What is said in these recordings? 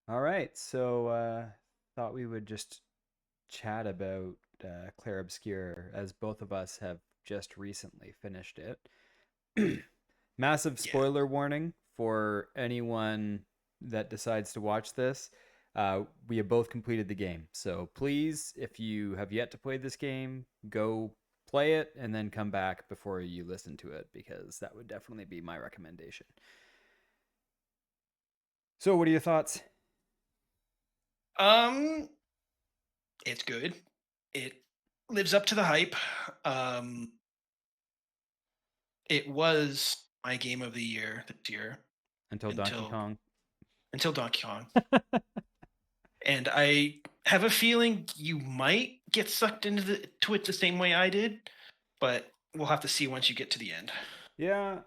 All right, so thought we would just chat about Clair Obscur as both of us have just recently finished it. Massive Yeah. spoiler warning for anyone that decides to watch this. We have both completed the game, so please, if you have yet to play this game, go play it and then come back before you listen to it because that would definitely be my recommendation. So, what are your thoughts? Um, it's good. It lives up to the hype. Um, it was my game of the year this year Until Donkey until Kong. until Donkey Kong. And I have a feeling you might get sucked into it the same way I did, but we'll have to see once you get to the end. Yeah,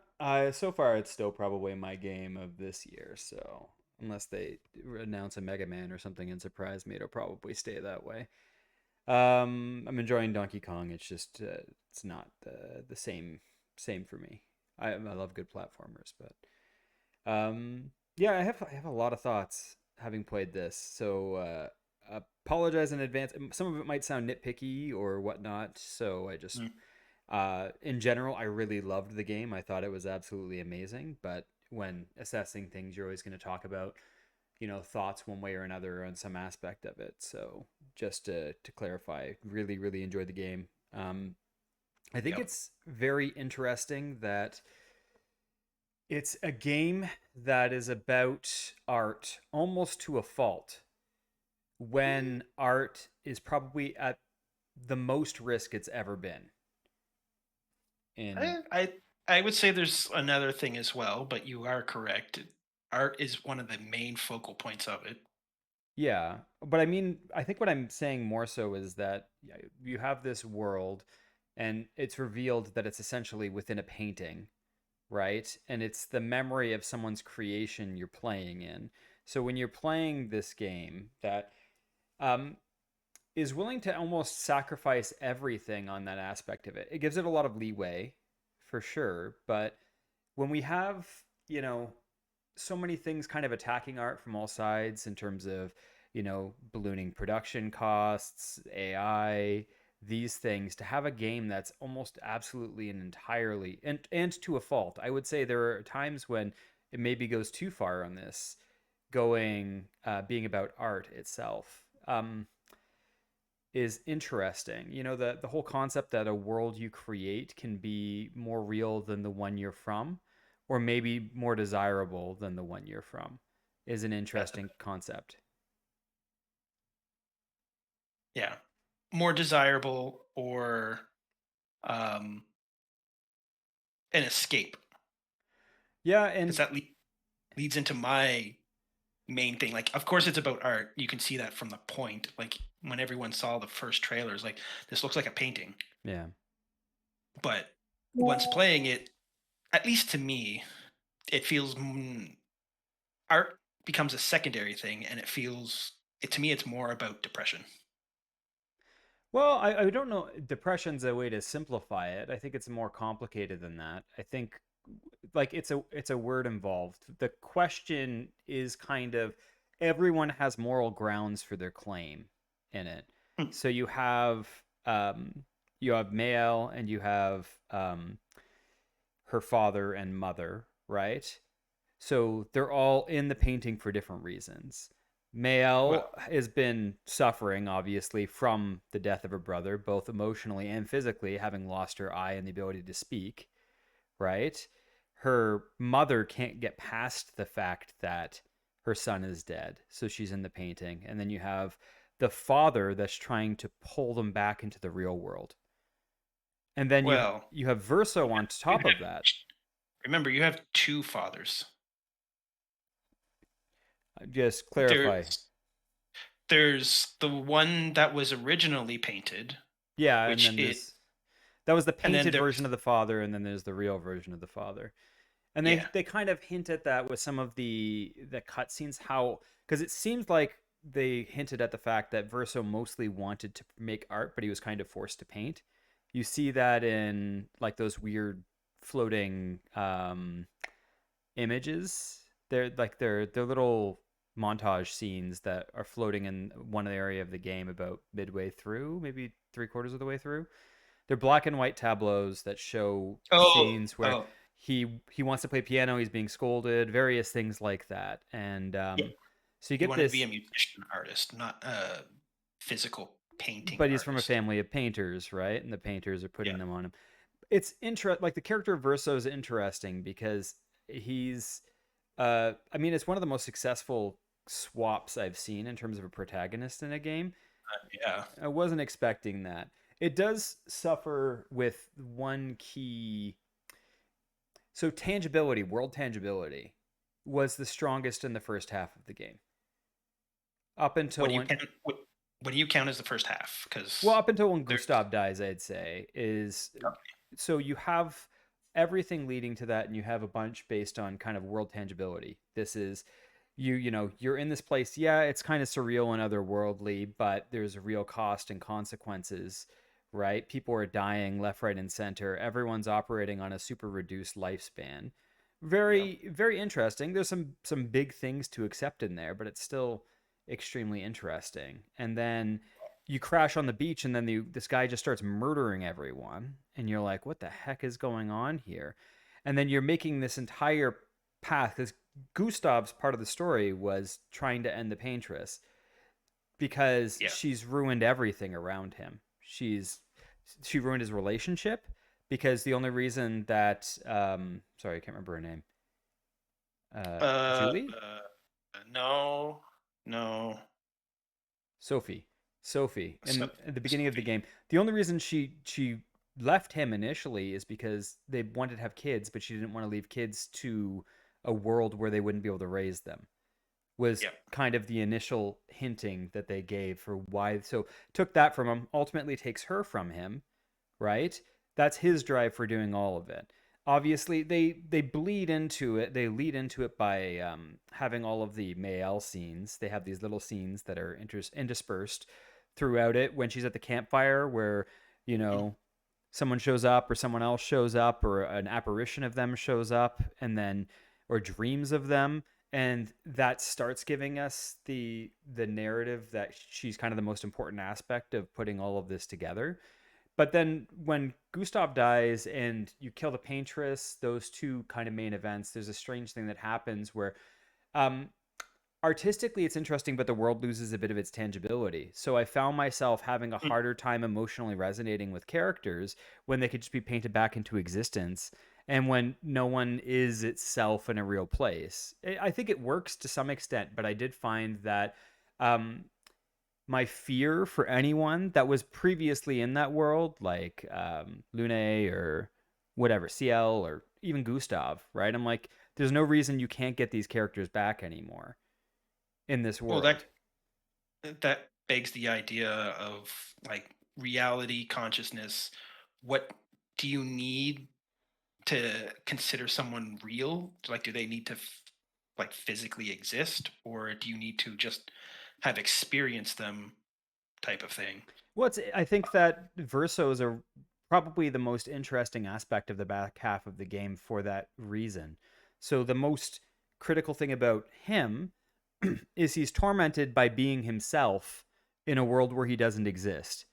so far it's still probably my game of this year. So unless they announce a Mega Man or something and surprise me, it'll probably stay that way. I'm enjoying Donkey Kong. It's just it's not the same for me. I love good platformers, but yeah, I have a lot of thoughts having played this. So apologize in advance. Some of it might sound nitpicky or whatnot. So I just Mm. in general, I really loved the game. I thought it was absolutely amazing. But when assessing things, you're always going to talk about, thoughts one way or another on some aspect of it. So just to clarify, really, really enjoyed the game. I think Yep. it's very interesting that it's a game that is about art almost to a fault when art is probably at the most risk it's ever been in. I, I I would say there's another thing as well, but you are correct. Art is one of the main focal points of it. Yeah, but I mean, I think what I'm saying more so is that yeah, you have this world and it's revealed that it's essentially within a painting, right? And it's the memory of someone's creation you're playing in. So when you're playing this game that um, is willing to almost sacrifice everything on that aspect of it, it gives it a lot of leeway for sure. But when we have, you know, so many things kind of attacking art from all sides in terms of, ballooning production costs, AI, these things, to have a game that's almost absolutely and entirely and to a fault. I would say there are times when it maybe goes too far on this, going being about art itself. Is interesting. The whole concept that a world you create can be more real than the one you're from, or maybe more desirable than the one you're from, is an That's interesting concept. yeah, more desirable or um, an escape Yeah, because and leads into my main thing. Like, of course, it's about art. You can see that from the point. Like when everyone saw the first trailers, like this looks like a painting. yeah. But once playing it, at least to me, it feels art becomes a secondary thing, and it feels it to me. It's more about depression. Well, I don't know. Depression's a way to simplify it. I think it's more complicated than that. I think like it's a word involved. The question is kind of everyone has moral grounds for their claim in it. Hmm. So um you have Maelle and you have her father and mother, right? So they're all in the painting for different reasons. Well, Maelle has been suffering, obviously, from the death of her brother, both emotionally and physically, having lost her eye and the ability to speak, right? Her mother can't get past the fact that her son is dead, so she's in the painting. And then you have the father that's trying to pull them back into the real world. And then you well, you have Verso yeah. on You top have, of that. remember, you have two fathers. Just clarify. There's there's the one that was originally painted, Yeah, and which then it, this that was the and then painted version there's of the father, and then there's the real version of the father. And yeah. they kind of hint at that with some of the cutscenes, how because it seems like they hinted at the fact that Verso mostly wanted to make art, but he was kind of forced to paint. You see that in like those weird floating images. They're like they're little. montage scenes that are floating in one area of the game about midway through, maybe three quarters of the way through. They're black and white tableaus that show Oh, scenes where oh, he wants to play piano, he's being scolded, various things like that, and yeah. so you He get wanted to be this. a musician artist, not a physical painting But he's from a artist. family of painters, right? And the painters are putting Yeah. them on him. It's like the character of Verso is interesting because he's I mean, it's one of the most successful swaps I've seen in terms of a protagonist in a game. Yeah. I wasn't expecting that. It does suffer with one key. So tangibility, world tangibility, was the strongest in the first half of the game. Up What until do you when count? What do you count as the first half? Well, Because up until when there's Gustav dies, I'd say is so you have everything leading to that, and you have a bunch based on kind of world tangibility. This is you know you're in this place. Yeah, it's kind of surreal and otherworldly, but there's a real cost and consequences, right? People are dying left, right, and center. Everyone's operating on a super reduced lifespan. yeah. Very interesting. There's some big things to accept in there, but it's still extremely interesting. And then you crash on the beach, and then this guy just starts murdering everyone, and you're like, what the heck is going on here? And then you're making this entire path because Gustav's part of the story was trying to end the paintress because Yeah. she's ruined everything around him. She ruined his relationship because the only reason that sorry, I can't remember her name. Uh, Julie? uh, no, no. Sophie. Sophie. So, In the beginning of the Sophie. game, the only reason she left him initially is because they wanted to have kids, but she didn't want to leave kids to a world where they wouldn't be able to raise them. Was Yeah. kind of the initial hinting that they gave for why. So took that from him, ultimately takes her from him, right? That's his drive for doing all of it. Obviously, they bleed into it. They lead into it by having all of the Maelle scenes. They have these little scenes that are interspersed throughout it when she's at the campfire, where you Mhm. know someone shows up or someone else shows up or an apparition of them shows up, and then or dreams of them, and that starts giving us the narrative that she's kind of the most important aspect of putting all of this together. But then when Gustav dies and you kill the paintress, those two kind of main events, there's a strange thing that happens where um, artistically it's interesting, but the world loses a bit of its tangibility. So I found myself having a Mm. harder time emotionally resonating with characters when they could just be painted back into existence and when no one is itself in a real place. I think it works to some extent, but I did find that um, my fear for anyone that was previously in that world, like Lune or whatever, CL or even Gustav, right? I'm like, there's no reason you can't get these characters back anymore in this Well, world. that begs the idea of like reality consciousness. What do you need to consider someone real? Like, do they need to like physically exist, or do you need to just have experienced them, type of thing? I think that Versos are probably the most interesting aspect of the back half of the game for that reason. So the most critical thing about him is he's tormented by being himself in a world where he doesn't exist.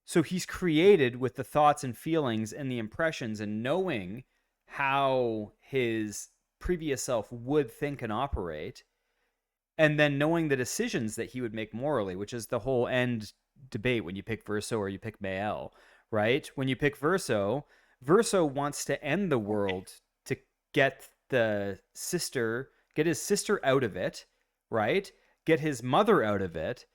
So he's created with the thoughts and feelings and the impressions and knowing how his previous self would think and operate, and then knowing the decisions that he would make morally, which is the whole end debate when you pick Verso or you pick Maelle, right? When you pick Verso, Verso wants to end the world to get get his sister out of it, right? Get his mother out of it,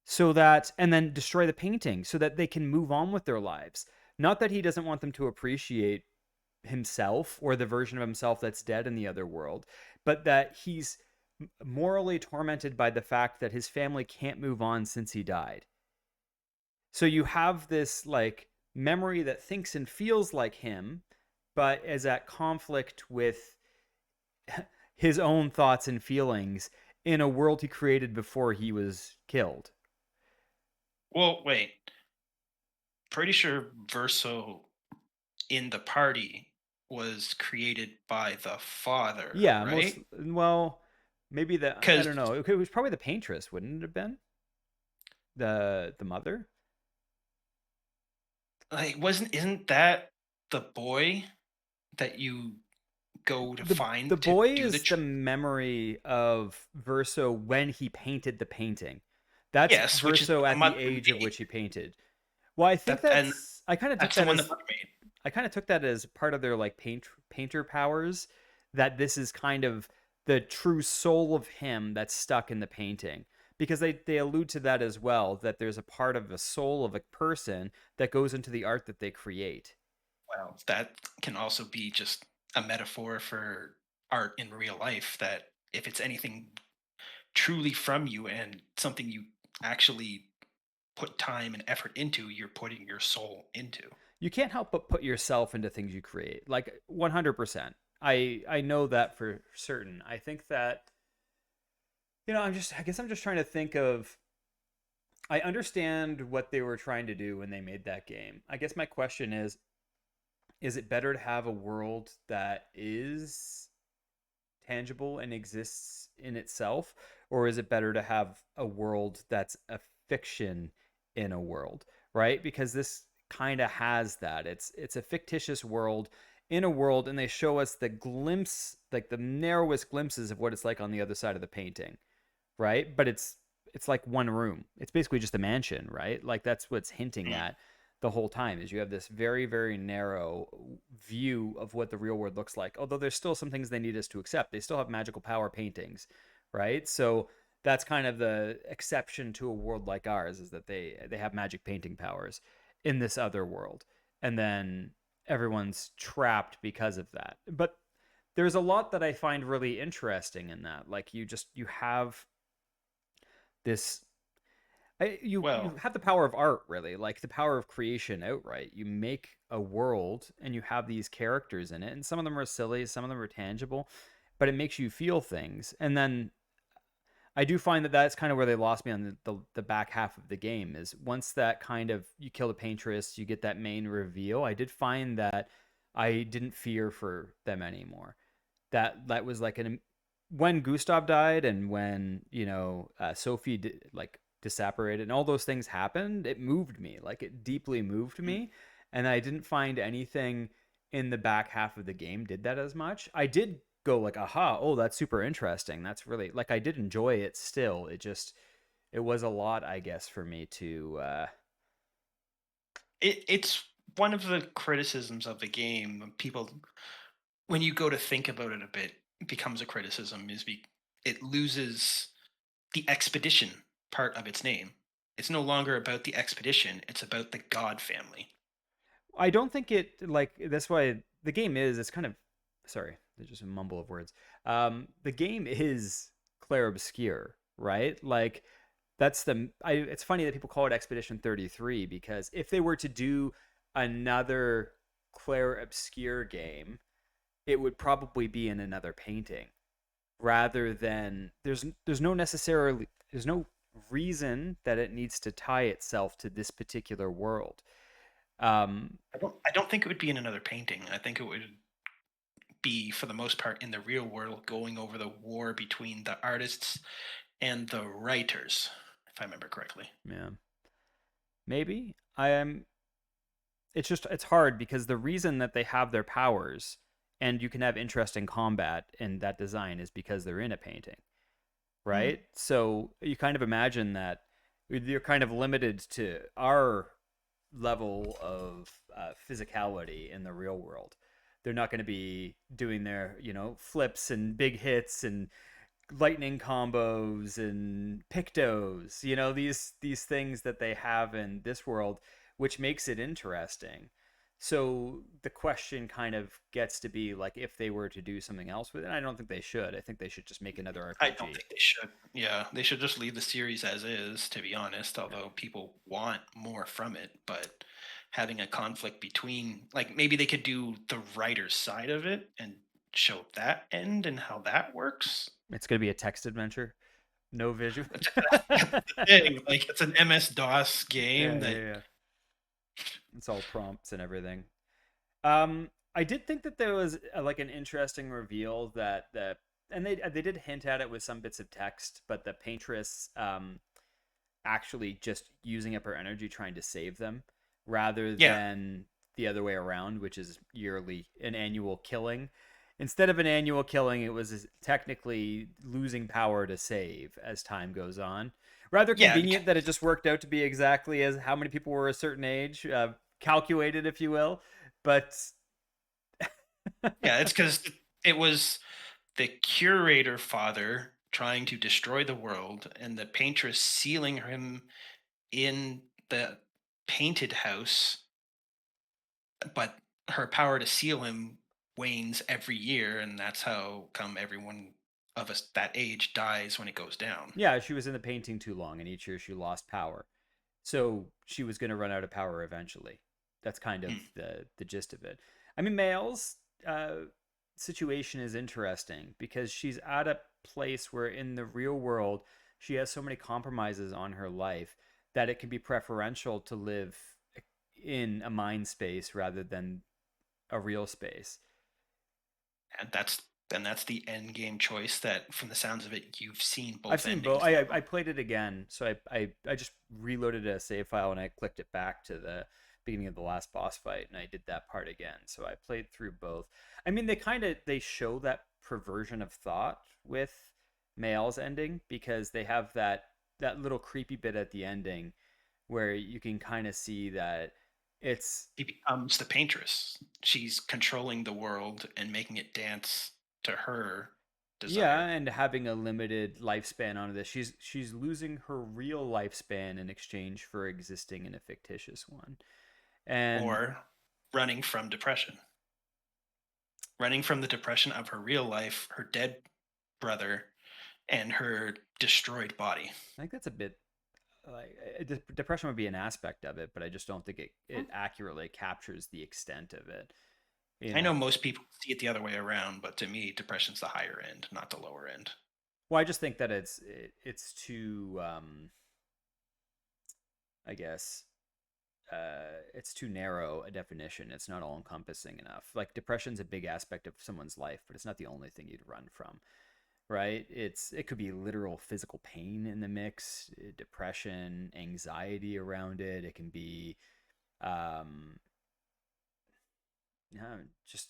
so that and then destroy the painting so that they can move on with their lives. Not that he doesn't want them to appreciate himself or the version of himself that's dead in the other world, but that he's morally tormented by the fact that his family can't move on since he died. So you have this like memory that thinks and feels like him, but is at conflict with his own thoughts and feelings in a world he created before he was killed. Well, wait. Pretty sure Verso in the party was created by the father, Yeah, most right? well, Maybe I because don't know. It was probably the paintress, wouldn't it have been? The mother? like wasn't isn't that the boy that you go to The find to boy do the is the memory of Verso when he painted the painting. That's yes, which is Verso what the at the mother age of made. which he painted. Well, I think That and that's I kind of took that's the that one the as mother made. I kind of took that as part of their like painter powers, that this is kind of the true soul of him that's stuck in the painting, because they allude to that as well, that there's a part of the soul of a person that goes into the art that they create. Well, that can also be just a metaphor for art in real life. That if it's anything truly from you and something you actually put time and effort into, you're putting your soul into. You can't help but put yourself into things you create, like 100%. I know that for certain. I think that, I guess I'm just trying to think of, I understand what they were trying to do when they made that game. I guess my question is it better to have a world that is tangible and exists in itself, or is it better to have a world that's a fiction in a world, right? Because this kind of has that. It's a fictitious world in a world, and they show us the glimpse, like the narrowest glimpses of what it's like on the other side of the painting, right? But it's like one room. It's basically just a mansion, right? Like that's what's hinting Mm. at the whole time, is you have this very, very narrow view of what the real world looks like. Although there's still some things they need us to accept. They still have magical power paintings, right? So that's kind of the exception to a world like ours, is that they have magic painting powers in this other world. And then everyone's trapped because of that. But there's a lot that I find really interesting in that. Like you have this you Well, have the power of art, really, like the power of creation outright. You make a world and you have these characters in it, and some of them are silly, some of them are tangible, but it makes you feel things. And then I do find that that's kind of where they lost me on the back half of the game, is once that kind of, you kill the paintress, you get that main reveal. I did find that I didn't fear for them anymore. That was like an, when Gustav died, and when Sophie like disapparated and all those things happened, it moved me, like it deeply moved mm, me. And I didn't find anything in the back half of the game did that as much. I did go like, aha, oh, that's super interesting, that's really, like, I did enjoy it still. It was a lot, I guess, for me to it's one of the criticisms of the game. People, when you go to think about it a bit, it becomes a criticism. It loses the expedition part of its name. It's no longer about the expedition. It's about the god family. I don't think it, like, that's why the game is, it's kind of, sorry, there's just a mumble of words. The game is Clair Obscur, right? Like, it's funny that people call it Expedition 33, because if they were to do another Clair Obscur game, it would probably be in another painting, rather than, there's no reason that it needs to tie itself to this particular world. Um, I don't think it would be in another painting. I think it would be, for the most part, in the real world, going over the war between the artists and the writers, if I remember correctly. yeah, maybe I am. It's hard, because the reason that they have their powers and you can have interesting combat in that design is because they're in a painting, Mm. right? So you kind of imagine that you're kind of limited to our level of physicality in the real world. They're not going to be doing their, flips and big hits and lightning combos and pictos, these things that they have in this world, which makes it interesting. So the question kind of gets to be like, if they were to do something else with it, I don't think they should. I think they should just make another I don't RPG. think they should. Yeah, they should just leave the series as is, to be honest, although people want more from it. But having a conflict between, like, maybe they could do the writer's side of it and show that end and how that works. It's going to be a text adventure, no visual. But that's the thing. Like, it's an MS-DOS Yeah, game yeah, that yeah. It's all prompts and everything. I did think that there was like an interesting reveal that and they did hint at it with some bits of text, but the paintress actually just using up her energy trying to save them rather Yeah, than the other way around, which is yearly an annual killing. Instead of an annual killing, it was technically losing power to save as time goes on. Rather yeah, convenient that it just worked out to be exactly as how many people were a certain age, calculated, if you will. But yeah. It's because it was the curator father trying to destroy the world, and the paintress sealing him in the painted house, but her power to seal him wanes every year, and that's how come everyone of us that age dies when it goes down. yeah, she was in the painting too long, and each year she lost power. So she was going to run out of power eventually. That's kind of Hmm. the gist of it. I mean, Maelle's situation is interesting because she's at a place where in the real world she has so many compromises on her life that it can be preferential to live in a mind space rather than a real space. And that's the end game choice that, from the sounds of it, you've seen I've both seen both. endings I now. played it again, so I just reloaded a save file and I clicked it back to the beginning of the last boss fight, and I did that part again. So I played through both. I mean, they show that perversion of thought with Mael's ending because they have that little creepy bit at the ending where you can kind of see that it's She becomes the paintress. She's controlling the world and making it dance to her yeah, desire. and having a limited lifespan on this. She's losing her real lifespan in exchange for existing in a fictitious one. And Or running from depression. Running from the depression of her real life, her dead brother, and her destroyed body. I think that's a bit like depression would be an aspect of it, but I just don't think it accurately captures the extent of it. You I know know, most people see it the other way around, but to me, depression's the higher end, not the lower end. well, I just think that it's too I guess it's too narrow a definition. It's not all encompassing enough. Like depression's a big aspect of someone's life, but it's not the only thing you'd run from, right? It could be literal physical pain in the mix, depression, anxiety around it. It can be um, yeah, just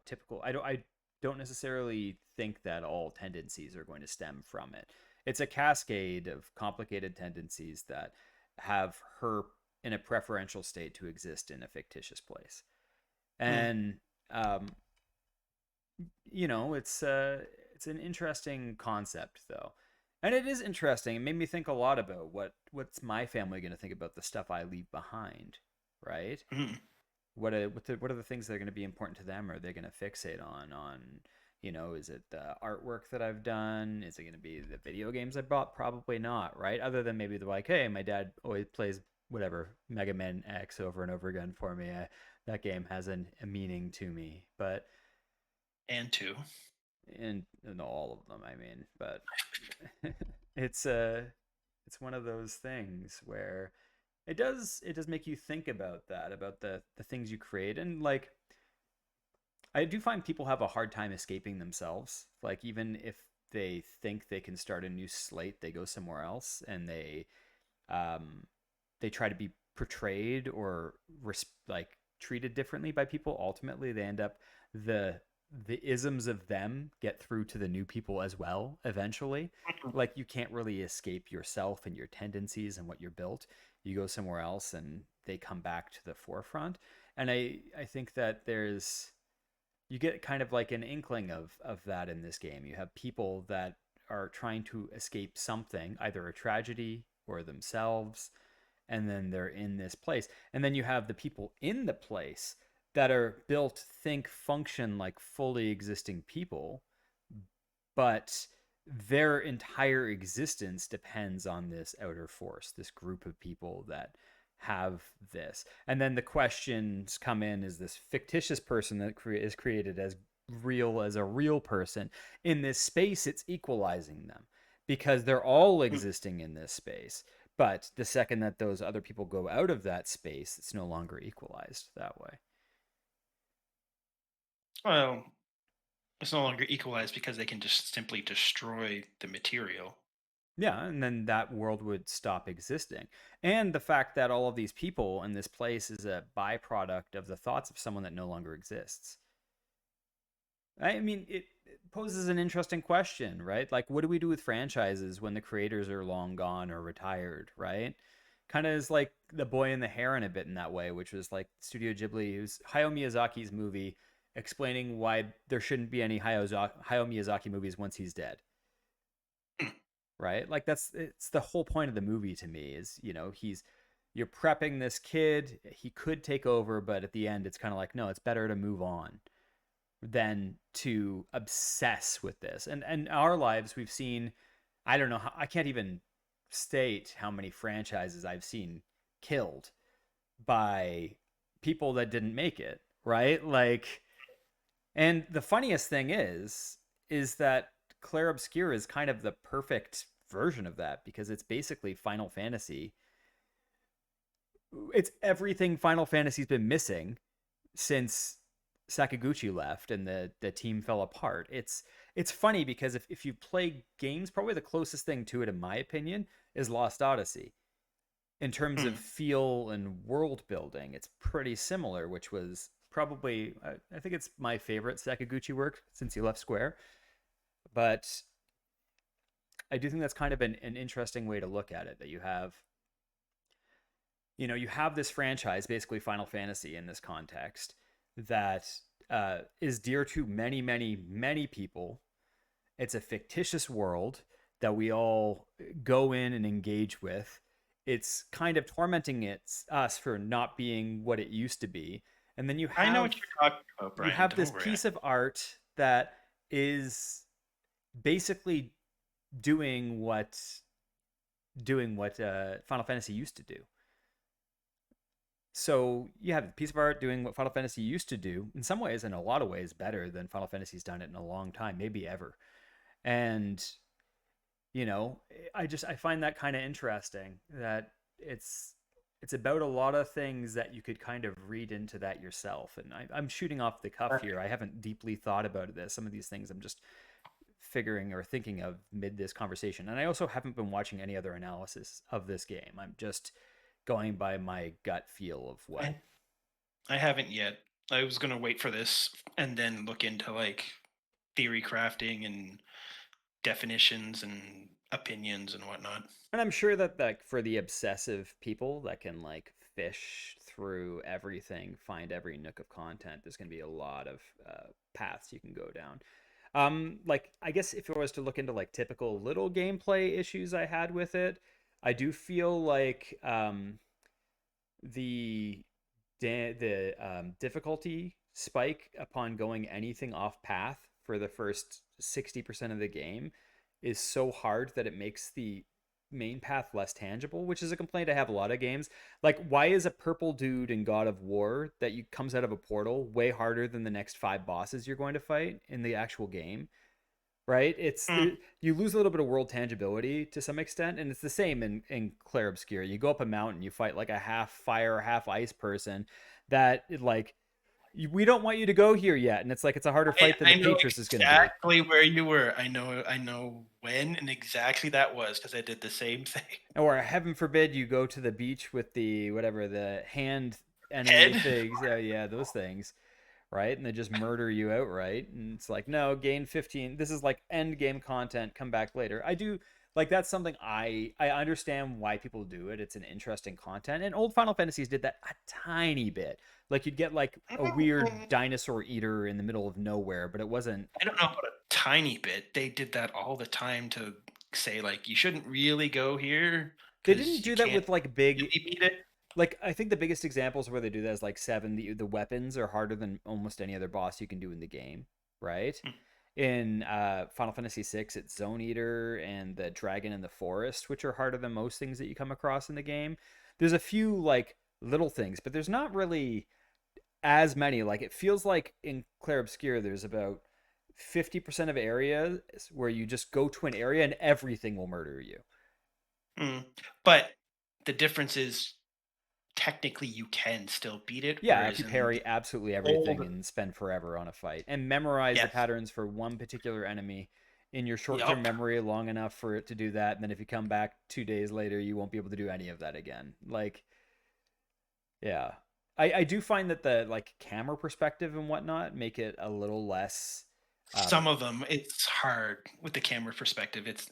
typical. I don't necessarily think that all tendencies are going to stem from it. It's a cascade of complicated tendencies that have her in a preferential state to exist in a fictitious place. Hmm. And um, it's an interesting concept though. And it is interesting. It made me think a lot about what's my family going to think about the stuff I leave behind, right? Hmm. What are the things that are going to be important to them? Are they going to fixate on is it the artwork that I've done? Is it going to be the video games I bought? Probably not, right? Other than maybe they're like, hey, my dad always plays whatever Mega Man X over and over again for me. That game has a meaning to me, but And two. in all of them, I mean, but it's uh it's one of those things where it does make you think about that, about the things you create. And like I do find people have a hard time escaping themselves. Like even if they think they can start a new slate, they go somewhere else and um they try to be portrayed or like treated differently by people. Ultimately, they end up the the isms of them get through to the new people as well eventually. Like you can't really escape yourself and your tendencies and what you're built. You go somewhere else and they come back to the forefront. And I think that you get kind of like an inkling of that in this game. You have people that are trying to escape something, either a tragedy or themselves, and then they're in this place. And then you have the people in the place that are built, think, function like fully existing people, but their entire existence depends on this outer force, this group of people that have this. And then the questions come in: is this fictitious person that is created as real as a real person? In this space, it's equalizing them because they're all existing in this space. But the second that those other people go out of that space, it's no longer equalized that way. Well, It's no longer equalized because they can just simply destroy the material. Yeah, and then that world would stop existing. And the fact that all of these people in this place is a byproduct of the thoughts of someone that no longer exists. I mean, it poses an interesting question, right? Like, what do we do with franchises when the creators are long gone or retired, right? Kind of is like The Boy and the Heron a bit in that way, which was like Studio Ghibli, who's Hayao Miyazaki's movie explaining why there shouldn't be any Hayao Miyazaki movies once he's dead, right? Like it's the whole point of the movie to me is, you're prepping this kid, he could take over, but at the end it's kind of like, no, it's better to move on than to obsess with this. And our lives, we've seen, I don't know, I can't even state how many franchises I've seen killed by people that didn't make it, right? Like, and the funniest thing is that Clair Obscur is kind of the perfect version of that because it's basically Final Fantasy. It's everything Final Fantasy's been missing since Sakaguchi left and the team fell apart. It's funny because if you play games, probably the closest thing to it, in my opinion, is Lost Odyssey. In terms of Hmm. feel and world building, it's pretty similar, which was probably, I think it's my favorite Sakaguchi work since he left Square. But I do think that's kind of an interesting way to look at it, that you have this franchise, basically Final Fantasy in this context, that is dear to many, many, many people. It's a fictitious world that we all go in and engage with. It's kind of tormenting us for not being what it used to be. And then you I know have what you're talking about, you Brian. have Don't this worry. piece of art that is basically doing what Final Fantasy used to do. So you have a piece of art doing what Final Fantasy used to do, in some ways, in a lot of ways, better than Final Fantasy's done it in a long time, maybe ever. And you know, I find that kind of interesting that it's about a lot of things that you could kind of read into that yourself. And I'm shooting off the cuff here. I haven't deeply thought about this. Some of these things I'm just figuring or thinking of mid this conversation. And I also haven't been watching any other analysis of this game. I'm just going by my gut feel of what. I, I haven't yet. I was gonna wait for this and then look into like theory crafting and definitions and opinions and whatnot. And I'm sure that like for the obsessive people that can like fish through everything, find every nook of content, there's going to be a lot of paths you can go down. Like I guess if I was to look into like typical little gameplay issues I had with it, I do feel like the difficulty spike upon going anything off path for the first 60% of the game is so hard that it makes the main path less tangible, which is a complaint I have a lot of games. Like, why is a purple dude in God of War that you comes out of a portal way harder than the next 5 bosses you're going to fight in the actual game? Right? Mm. You lose a little bit of world tangibility to some extent, and it's the same in Clair Obscur. You go up a mountain, you fight like a half fire, half ice person that like we don't want you to go here yet, and it's like it's a harder I, fight than the I know Patris is going to be. exactly where you were. I know when and exactly that was because I did the same thing. Or heaven forbid you go to the beach with the whatever the hand enemy Head. things. Yeah, yeah, those things, right? And they just murder you outright. And it's like, no, gain 15. This is like end game content. Come back later. I do like that's something I understand why people do it. It's an interesting content. And old Final Fantasies did that a tiny bit. Like you'd get like a weird dinosaur eater in the middle of nowhere, but it wasn't. I don't know about a tiny bit. They did that all the time to say like you shouldn't really go here They didn't because you do that can't with like big. really beat it. Like I think the biggest examples where they do that is like seven. The weapons are harder than almost any other boss you can do in the game, right? Hmm. In Final Fantasy VI, it's Zone Eater and the Dragon in the Forest, which are harder than most things that you come across in the game. There's a few like little things, but there's not really as many. Like it feels like in Clair Obscur, there's about 50% of areas where you just go to an area and everything will murder you. Mm. But the difference is technically you can still beat it, Yeah, if whereas you in the parry absolutely everything old, and spend forever on a fight and memorize the yes, patterns for one particular enemy in your short-term yep, memory long enough for it to do that, and then if you come back 2 days later, you won't be able to do any of that again. Like, yeah. I do find that the like camera perspective and whatnot make it a little less some of them it's hard with the camera perspective. It's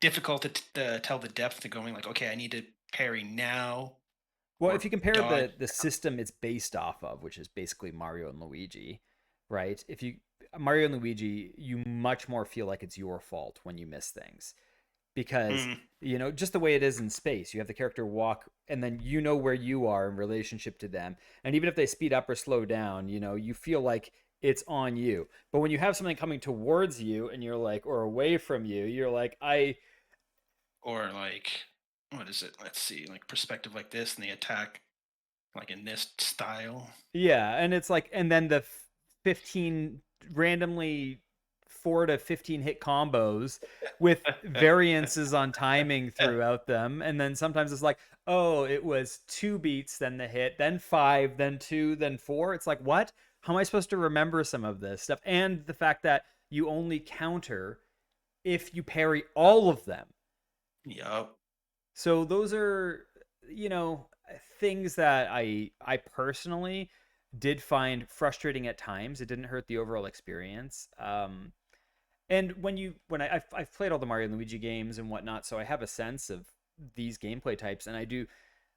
difficult to tell the depth to going like, okay, I need to parry now well, if or you compare dodge. the system it's based off of, which is basically Mario and Luigi, right? If you Mario and Luigi, you much more feel like it's your fault when you miss things because Mm, just the way it is in space, you have the character walk and then you know where you are in relationship to them, and even if they speed up or slow down, you feel like it's on you. But when you have something coming towards you and you're like, or away from you, you're like, I or like, what is it? Let's see, like perspective like this, and they attack like in this style. Yeah, and it's like, and then the 15 randomly 4 to 15 hit combos with variances on timing throughout them. And then sometimes it's like, oh, it was 2 beats, then the hit, then five, then two, then four. It's like, what? How am I supposed to remember some of this stuff? And the fact that you only counter if you parry all of them. Yup. So those are, things that I personally did find frustrating at times. It didn't hurt the overall experience. And I've played all the Mario and Luigi games and whatnot, so I have a sense of these gameplay types, and I do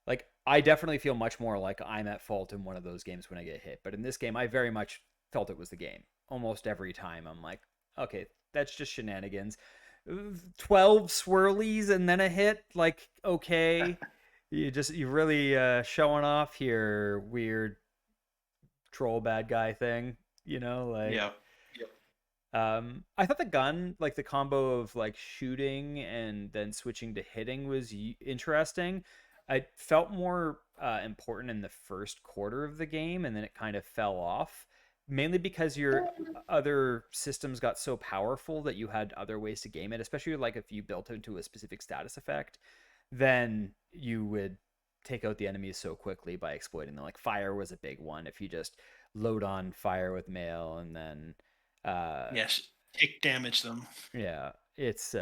like I definitely feel much more like I'm at fault in one of those games when I get hit. But in this game, I very much felt it was the game. Almost every time, I'm like, okay, that's just shenanigans. 12 swirlies and then a hit, like, okay, you really showing off here, weird troll bad guy thing, like. Yep. Yep. I thought the gun, like the combo of like shooting and then switching to hitting, was interesting. I felt more important in the first quarter of the game, and then it kind of fell off, mainly because your other systems got so powerful that you had other ways to game it. Especially like if you built into a specific status effect, then you would take out the enemies so quickly by exploiting them. Like fire was a big one. If you just load on fire with Maelle and then uh Yes. Take damage them. yeah, it's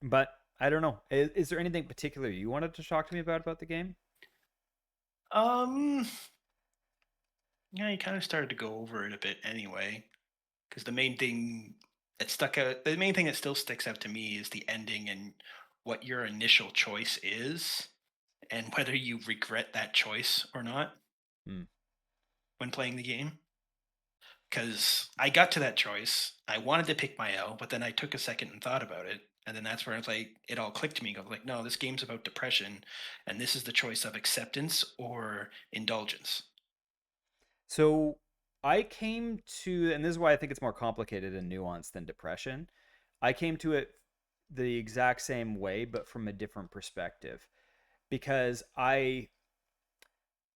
but I don't know. Is there anything particular you wanted to talk to me about the game? Um. Yeah, you kind of started to go over it a bit anyway, because the main thing that still sticks out to me is the ending and what your initial choice is, and whether you regret that choice or not Hmm. when playing the game. Because I got to that choice, I wanted to pick my L, but then I took a second and thought about it, and then that's where I was like, it all clicked to me. I was like, no, this game's about depression, and this is the choice of acceptance or indulgence. So I came to, and this is why I think it's more complicated and nuanced than depression. I came to it the exact same way, but from a different perspective. Because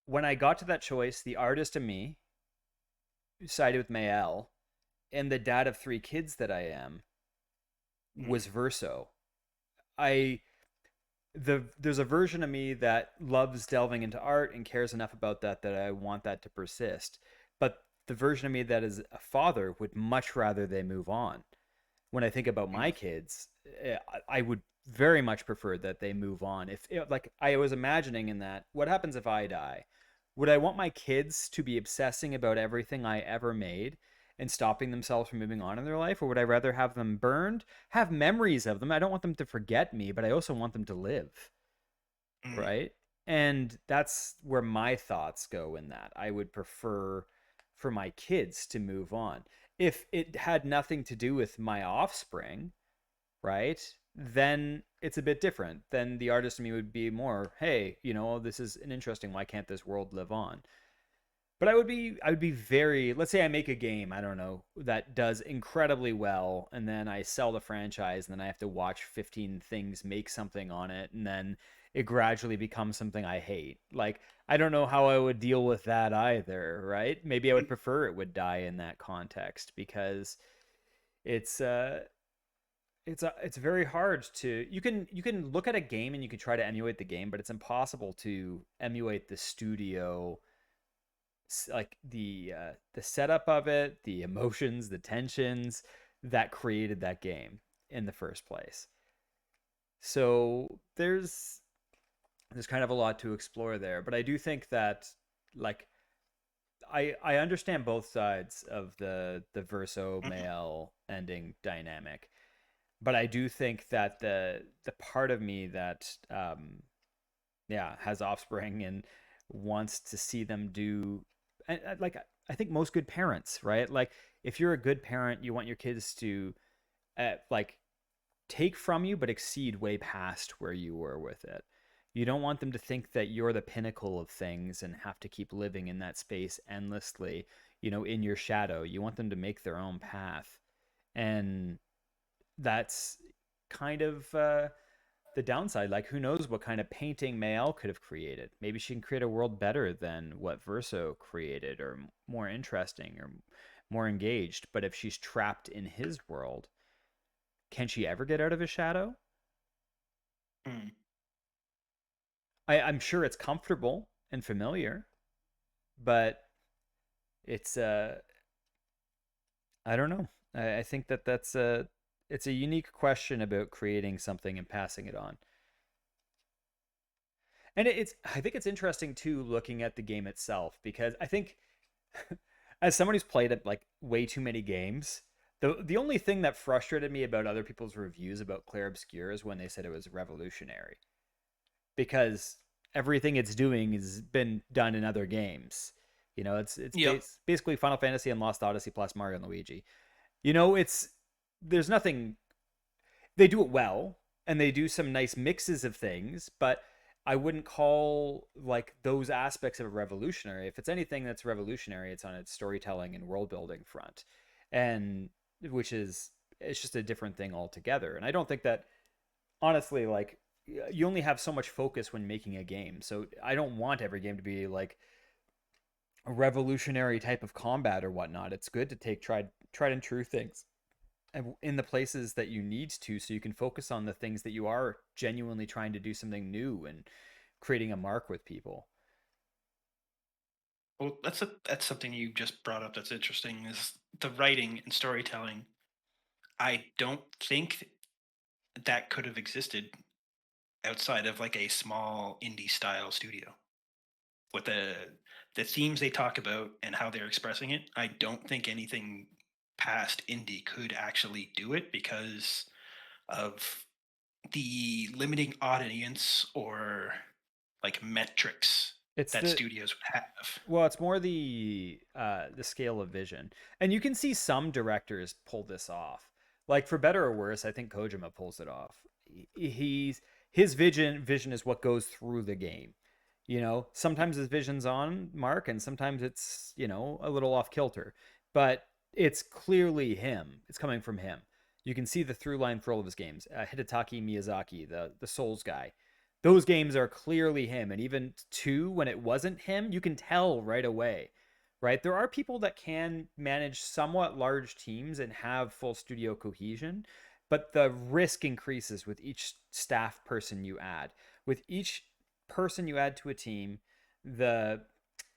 when I got to that choice, the artist in me sided with Maelle, and the dad of 3 kids that I am Mm, was Verso. I there's a version of me that loves delving into art and cares enough about that I want that to persist. But the version of me that is a father would much rather they move on. When I think about mm, my kids, I would very much prefer that they move on. If like I was imagining in that, what happens if I die? Would I want my kids to be obsessing about everything I ever made and stopping themselves from moving on in their life, or would I rather have them burned, have memories of them? I don't want them to forget me, but I also want them to live, mm, right? And that's where my thoughts go in that. I would prefer for my kids to move on. If it had nothing to do with my offspring, right? Then it's a bit different. Then the artist in me would be more, hey, this is an interesting, why can't this world live on? But I would be very, let's say I make a game, I don't know, that does incredibly well, and then I sell the franchise, and then I have to watch 15 things make something on it, and then it gradually becomes something I hate. Like, I don't know how I would deal with that either, right? Maybe I would mm. prefer it would die in that context because it's it's very hard to you can look at a game and you can try to emulate the game, but it's impossible to emulate the studio, like the setup of it, the emotions, the tensions that created that game in the first place. So there's kind of a lot to explore there, but I do think that, like, I understand both sides of the Verso Mhm. Maelle ending dynamic, but I do think that the part of me that yeah, has offspring and wants to see them do, like, I think most good parents, right? Like, if you're a good parent, you want your kids to like take from you but exceed way past where you were with it. You don't want them to think that you're the pinnacle of things and have to keep living in that space endlessly, in your shadow. You want them to make their own path. And that's kind of the downside. Like, who knows what kind of painting Maelle could have created? Maybe she can create a world better than what Verso created, or more interesting, or more engaged. But if she's trapped in his world, can she ever get out of his shadow? Mm. I'm sure it's comfortable and familiar, but it's I don't know. I think that it's a unique question about creating something and passing it on. And it's I think it's interesting too, looking at the game itself, because I think as someone who's played it like way too many games, the only thing that frustrated me about other people's reviews about Clair Obscur is when they said it was revolutionary, because everything it's doing has been done in other games. It's Yep. basically Final Fantasy and Lost Odyssey plus Mario and Luigi. It's there's nothing, they do it well and they do some nice mixes of things, but I wouldn't call like those aspects of it revolutionary. If it's anything that's revolutionary, it's on its storytelling and world building front, and which is it's just a different thing altogether. And I don't think that, honestly, like, you only have so much focus when making a game. So I don't want every game to be like a revolutionary type of combat or whatnot. It's good to take tried and true things in the places that you need to, so you can focus on the things that you are genuinely trying to do something new and creating a mark with people. Well, that's something you just brought up that's interesting is the writing and storytelling. I don't think that could have existed outside of like a small indie style studio. With the themes they talk about and how they're expressing it, I don't think anything past indie could actually do it because of the limiting audience or like metrics It's that the studios would have. Well, it's more the scale of vision, and you can see some directors pull this off. Like, for better or worse, I think Kojima pulls it off. He's his vision is what goes through the game. Sometimes his vision's on mark, and sometimes it's a little off kilter, but it's clearly him. It's coming from him. You can see the through line for all of his games. Hidetaki Miyazaki, the Souls guy, those games are clearly him. And even two, when it wasn't him, you can tell right away, right? There are people that can manage somewhat large teams and have full studio cohesion, but the risk increases with each staff person you add. With each person you add to a team, the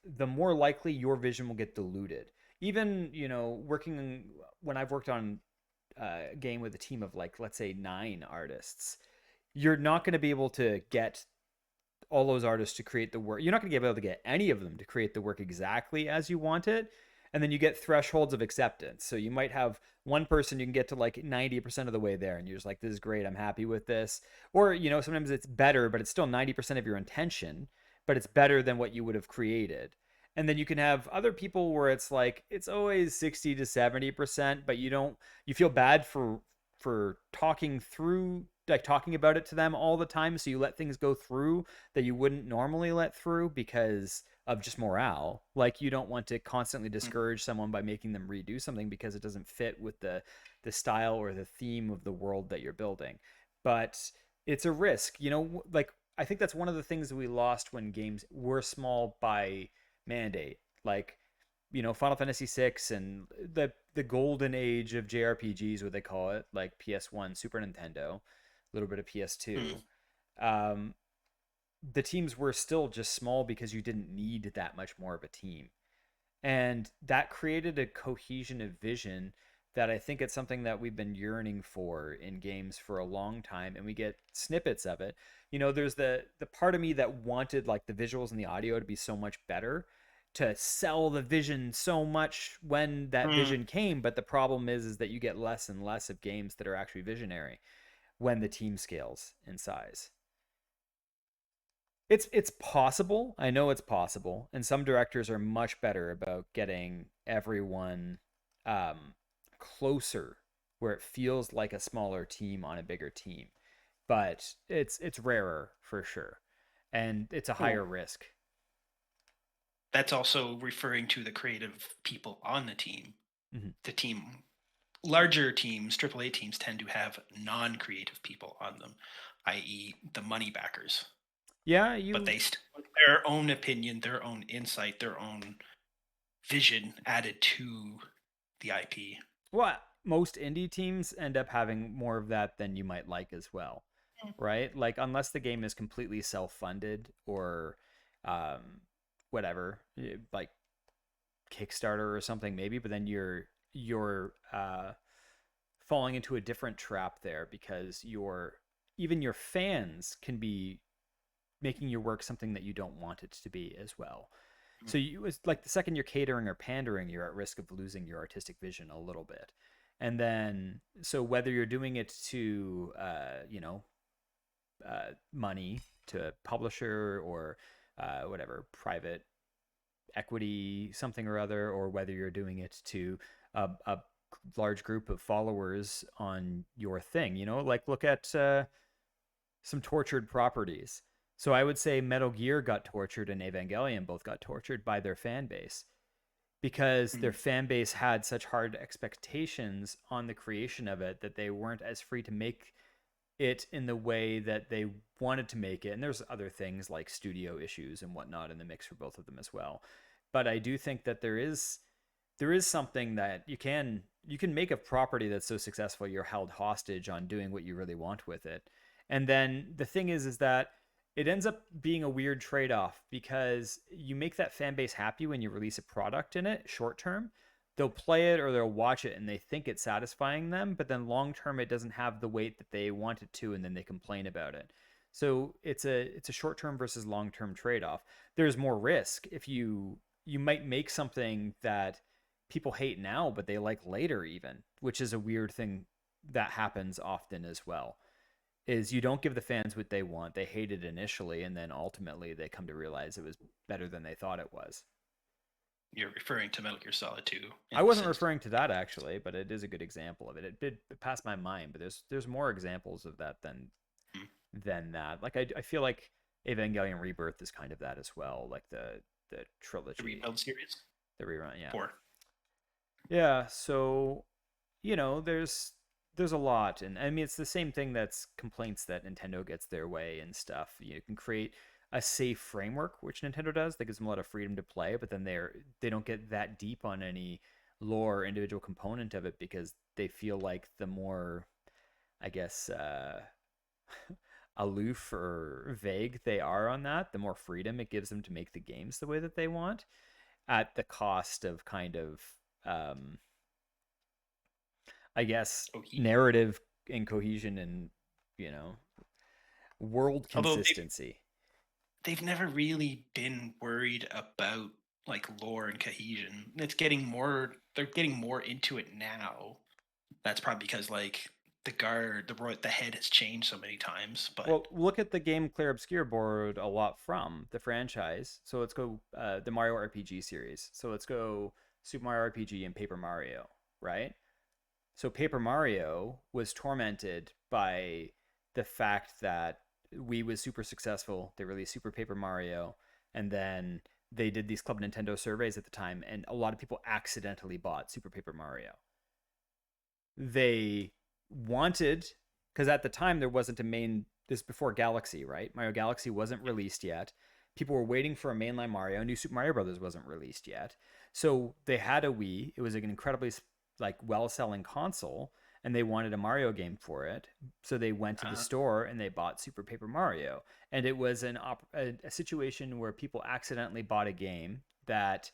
the more likely your vision will get diluted. Even, working when I've worked on a game with a team of, like, let's say 9 artists, you're not going to be able to get all those artists to create the work. You're not going to be able to get any of them to create the work exactly as you want it. And then you get thresholds of acceptance. So you might have one person you can get to like 90% of the way there, and you're just like, this is great, I'm happy with this. Or, sometimes it's better, but it's still 90% of your intention, but it's better than what you would have created. And then you can have other people where it's like it's always 60 to 70%, but you feel bad for talking through, like, talking about it to them all the time, so you let things go through that you wouldn't normally let through because of just morale. Like, you don't want to constantly Mm. discourage someone by making them redo something because it doesn't fit with the style or the theme of the world that you're building. But it's a risk, like, I think that's one of the things that we lost when games were small by mandate. Like, Final Fantasy 6 and the the golden age of JRPGs, what they call it, like PS1, Super Nintendo, a little bit of Mm. PS2. Um, the teams were still just small because you didn't need that much more of a team. And that created a cohesion of vision that I think it's something that we've been yearning for in games for a long time, and we get snippets of it. There's the part of me that wanted like the visuals and the audio to be so much better, to sell the vision so much when that Mm. vision came, but the problem is that you get less and less of games that are actually visionary when the team scales in size. It's possible. I know it's possible, and some directors are much better about getting everyone um, closer, where it feels like a smaller team on a bigger team. But it's rarer for sure, and it's a Oh, higher risk. that's also referring to the creative people on the team. Mhm. The team, larger teams, AAA teams tend to have non-creative people on them, i.e., the money backers. Yeah, But you they still put their own opinion, their own insight, their own vision added to the IP. well, most indie teams end up having more of that than you might like as well, right? Like unless the game is completely self-funded or um, whatever, like Kickstarter or something maybe, but then you're falling into a different trap there because even your fans can be making your work something that you don't want it to be as well. So it's like the second you're catering or pandering, you're at risk of losing your artistic vision a little bit. And then so whether you're doing it to money to a publisher or whatever private equity something or other, or whether you're doing it to a large group of followers on your thing. Like look at some tortured properties. So I would say Metal Gear got tortured and Evangelion both got tortured by their fan base because their Mm. fan base had such hard expectations on the creation of it that they weren't as free to make it in the way that they wanted to make it. And there's other things like studio issues and whatnot in the mix for both of them as well. But I do think that there is something that you can make a property that's so successful you're held hostage on doing what you really want with it. And then the thing is that it ends up being a weird trade-off because you make that fan base happy when you release a product in it short term. They'll play it or they'll watch it and they think it's satisfying them, but then long term it doesn't have the weight that they want it to, and then they complain about it. So it's a short term versus long term trade off. There's more risk if you might make something that people hate now, but they like later, even, which is a weird thing that happens often as well. Is you don't give the fans what they want. They hate it initially, and then ultimately they come to realize it was better than they thought it was. You're referring to Metal Gear Solid 2 I in this wasn't instance. referring to that actually, but it is a good example of it. It did pass my mind, but there's more examples of that Mm. than that. Like I feel like Evangelion Rebirth is kind of that as well, like the The trilogy, rebuild series? the rerun. Yeah, Poor. yeah. So there's a lot, and I mean it's the same thing that's complaints that Nintendo gets their way and stuff. You can create a safe framework, which Nintendo does. That gives them a lot of freedom to play, but then they don't get that deep on any lore or individual component of it because they feel like the more, I guess, aloof or vague they are on that, the more freedom it gives them to make the games the way that they want, at the cost of kind of um, I guess, Cohesion. narrative and cohesion and, you know, world Although consistency. they've never really been worried about like lore and cohesion. It's getting more. They're getting more into it now. That's probably because like the head has changed so many times. But Well, look at the game Clair Obscur borrowed a lot from the franchise. So let's go the Mario RPG series. So let's go Super Mario RPG and Paper Mario, right? So Paper Mario was tormented by the fact that Wii was super successful. They released Super Paper Mario, and then they did these Club Nintendo surveys at the time, and a lot of people accidentally bought Super Paper Mario. They wanted, because at the time there wasn't a main, this before Galaxy, right? Mario Galaxy wasn't released yet. People were waiting for a mainline Mario. New Super Mario Brothers wasn't released yet. So they had a Wii. It was an incredibly like well-selling console, and they wanted a Mario game for it. So they went to the Uh, store and they bought Super Paper Mario. And it was a situation where people accidentally bought a game that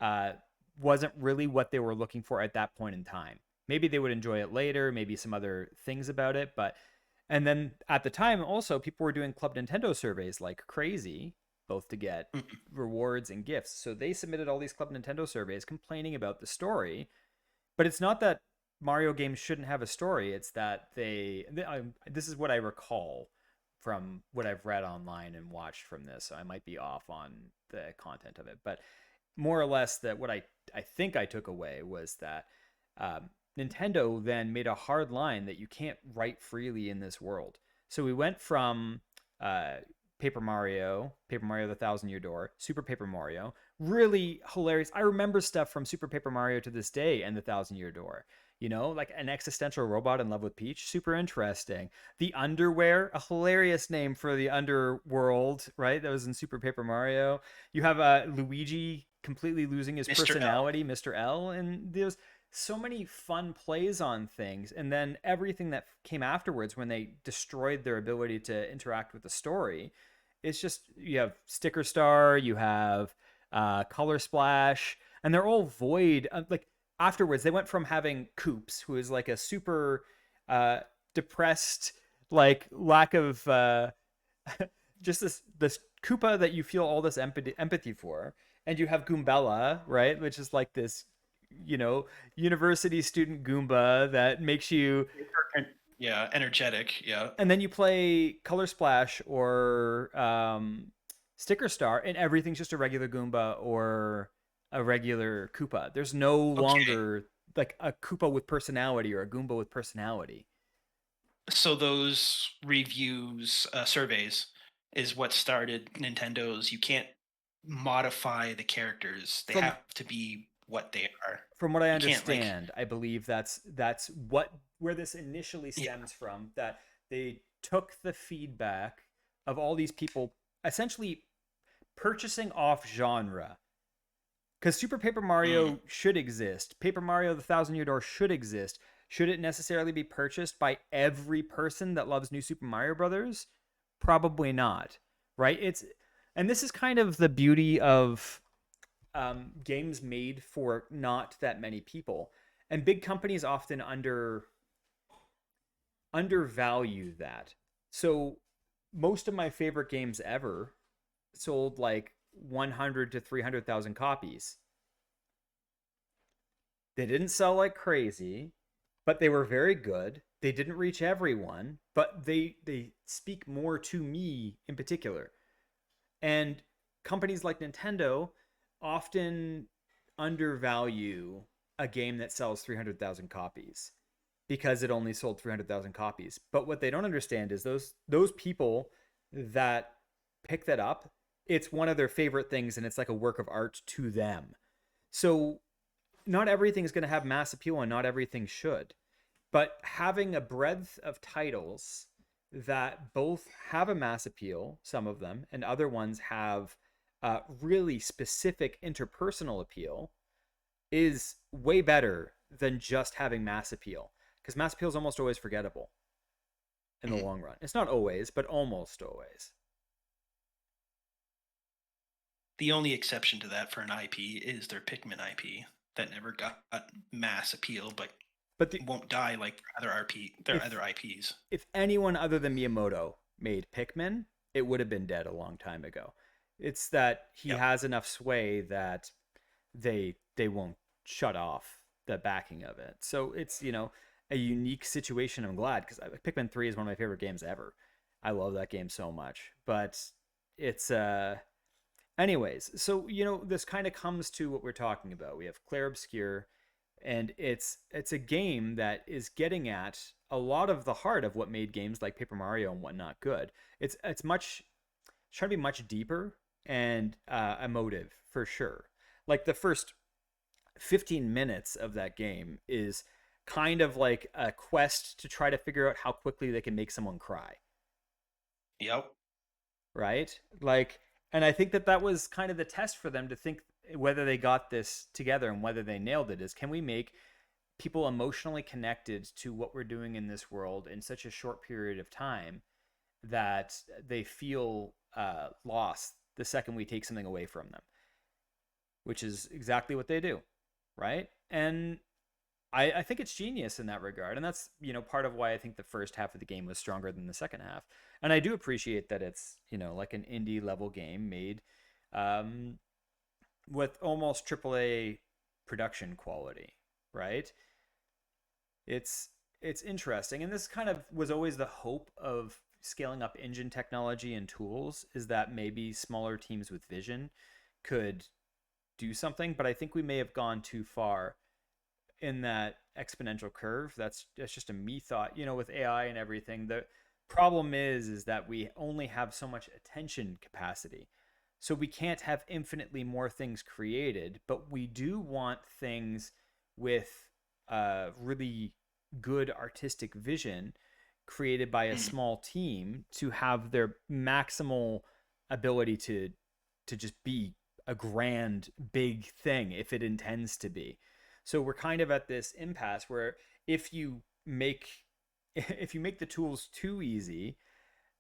uh, wasn't really what they were looking for at that point in time. Maybe they would enjoy it later, maybe some other things about it, but and then at the time also people were doing Club Nintendo surveys like crazy, both to get mm, rewards and gifts. So they submitted all these Club Nintendo surveys complaining about the story, but it's not that Mario games shouldn't have a story. It's that this is what I recall from what I've read online and watched from this. So I might be off on the content of it, but more or less that what I think I took away was that Nintendo then made a hard line that you can't write freely in this world. So we went from uh, Paper Mario the Thousand Year Door, Super Paper Mario, really hilarious. I remember stuff from Super Paper Mario to this day and the Thousand Year Door. You know, like an existential robot in love with Peach, super interesting. The Underwear, a hilarious name for the underworld, right? That was in Super Paper Mario. You have Luigi completely losing his Mr. L. personality, Mr. L, and there's so many fun plays on things. And then everything that came afterwards when they destroyed their ability to interact with the story, it's just you have Sticker Star, you have Color Splash, and they're all void. Like afterwards, they went from having Koops, who is like a super uh, depressed, like lack of just this Koopa that you feel all this empathy for, and you have Goombella, right, which is like this, you know, university student Goomba that makes you, Yeah, energetic. Yeah. and then you play Color Splash or Sticker Star, and everything's just a regular Goomba or a regular Koopa. There's no Okay. longer like a Koopa with personality or a Goomba with personality. So those reviews, surveys, is what started Nintendo's. You can't modify the characters; they From have to be what they are. from what I You can't like, understand, I believe that's what where this initially yeah, stems from. That they took the feedback of all these people essentially purchasing off genre. Because Super Paper mm, Mario should exist. Paper Mario the Thousand Year Door should exist. Should it necessarily be purchased by every person that loves New Super Mario Brothers? Probably not. Right? It's and this is kind of the beauty of games made for not that many people. And big companies often undervalue that. So most of my favorite games ever sold like 100 to 300,000 copies. They didn't sell like crazy, but they were very good. They didn't reach everyone, but they speak more to me in particular. And companies like Nintendo often undervalue a game that sells 300,000 copies because it only sold 300,000 copies. But what they don't understand is those people that pick that up, it's one of their favorite things and it's like a work of art to them. So not everything is going to have mass appeal and not everything should. But having a breadth of titles that both have a mass appeal, some of them, and other ones have really specific interpersonal appeal is way better than just having mass appeal. Because mass appeal is almost always forgettable in the mm. long run. It's not always, but almost always. The only exception to that for an IP is their Pikmin IP that never got mass appeal, but But the, won't die like their if other IPs. if anyone other than Miyamoto made Pikmin, it would have been dead a long time ago. It's that he Yep. has enough sway that they won't shut off the backing of it. So it's, you know, a unique situation. I'm glad because Pikmin 3 is one of my favorite games ever. I love that game so much. But it's anyways, so you know, this kind of comes to what we're talking about. We have Clair Obscur, and it's a game that is getting at a lot of the heart of what made games like Paper Mario and whatnot good. It's much it's trying to be much deeper and emotive for sure. Like the first 15 minutes of that game is kind of like a quest to try to figure out how quickly they can make someone cry, Yep. right? Like, and I think that that was kind of the test for them to think whether they got this together and whether they nailed it is can we make people emotionally connected to what we're doing in this world in such a short period of time that they feel lost the second we take something away from them, which is exactly what they do, right? And I think it's genius in that regard, and that's part of why I think the first half of the game was stronger than the second half. And I do appreciate that it's like an indie level game made um, with almost AAA production quality, right? It's it's interesting, and this kind of was always the hope of scaling up engine technology and tools, is that maybe smaller teams with vision could do something. But I think we may have gone too far in that exponential curve. That's just a me thought. With AI and everything, the problem is that we only have so much attention capacity. So we can't have infinitely more things created, but we do want things with really good artistic vision created by a Mm. small team to have their maximal ability to just be a grand big thing if it intends to be. So we're kind of at this impasse where if you make if you make the tools too easy,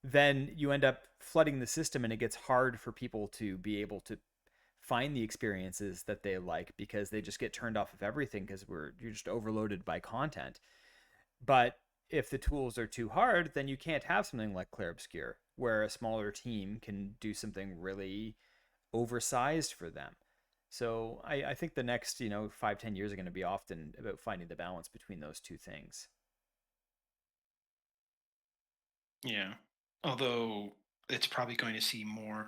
then you end up flooding the system, and it gets hard for people to be able to find the experiences that they like, because they just get turned off of everything because you're just overloaded by content. But if the tools are too hard, then you can't have something like Clair Obscur, where a smaller team can do something really oversized for them. So I think the next 5-10 years are going to be often about finding the balance between those two things. Yeah. Although it's probably going to see more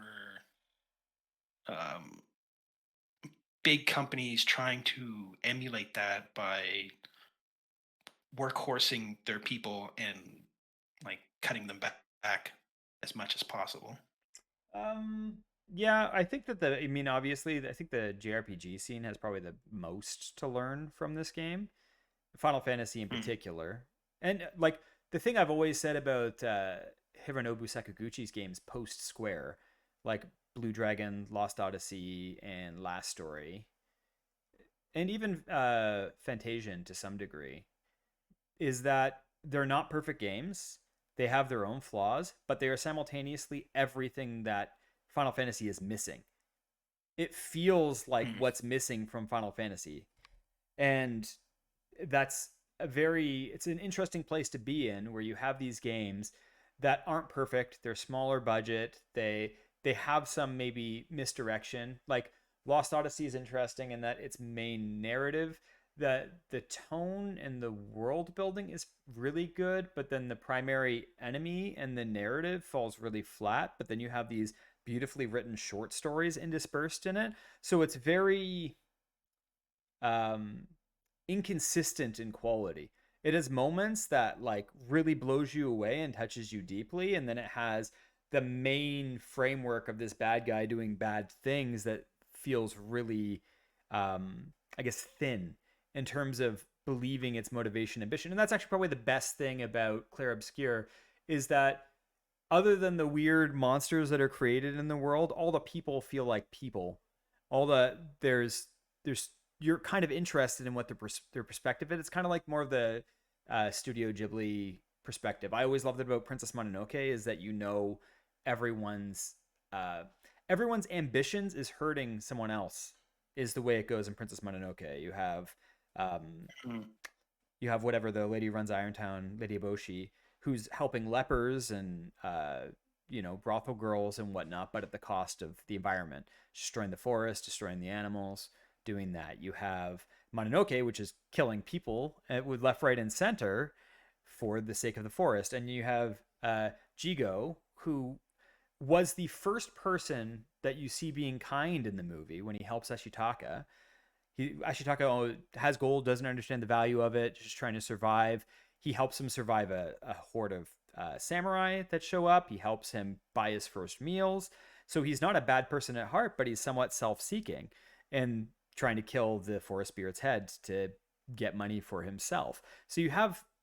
um, big companies trying to emulate that by workhorsing their people and like cutting them back as much as possible. Um, yeah, I think that I mean, obviously, I think the JRPG scene has probably the most to learn from this game, Final Fantasy in Mm. particular. And like the thing I've always said about Hironobu Sakaguchi's games post Square, like Blue Dragon, Lost Odyssey, and Last Story, and even Fantasian to some degree, is that they're not perfect games. They have their own flaws, but they are simultaneously everything that Final Fantasy is missing. It feels like Mm. what's missing from Final Fantasy. And that's it's an interesting place to be in, where you have these games that aren't perfect. They're smaller budget. They have some maybe misdirection. Like Lost Odyssey is interesting in that its main narrative, the tone and the world building is really good, but then the primary enemy and the narrative falls really flat. But then you have these beautifully written short stories interspersed in it. So it's very um inconsistent in quality. It has moments that like really blows you away and touches you deeply, and then it has the main framework of this bad guy doing bad things that feels really I guess thin in terms of believing its motivation and ambition. And that's actually probably the best thing about Clair Obscur, is that other than the weird monsters that are created in the world, all the people feel like people. All the there's You're kind of interested in what their perspective is. It's kind of like more of the Studio Ghibli perspective. I always loved it about Princess Mononoke, is that everyone's uh, everyone's ambitions is hurting someone else, is the way it goes in Princess Mononoke. Um, Mm. you have whatever the lady who runs Irontown, Lady Eboshi, who's helping lepers and brothel girls and whatnot, but at the cost of the environment, destroying the forest, destroying the animals, doing that. You have Mononoke, which is killing people with left, right, and center for the sake of the forest, and you have Jigo, who was the first person that you see being kind in the movie when he helps Ashitaka. Ashitaka has gold, doesn't understand the value of it, just trying to survive. He helps him survive a horde of samurai that show up. He helps him buy his first meals. So he's not a bad person at heart, but he's somewhat self-seeking and trying to kill the forest spirit's head to get money for himself. So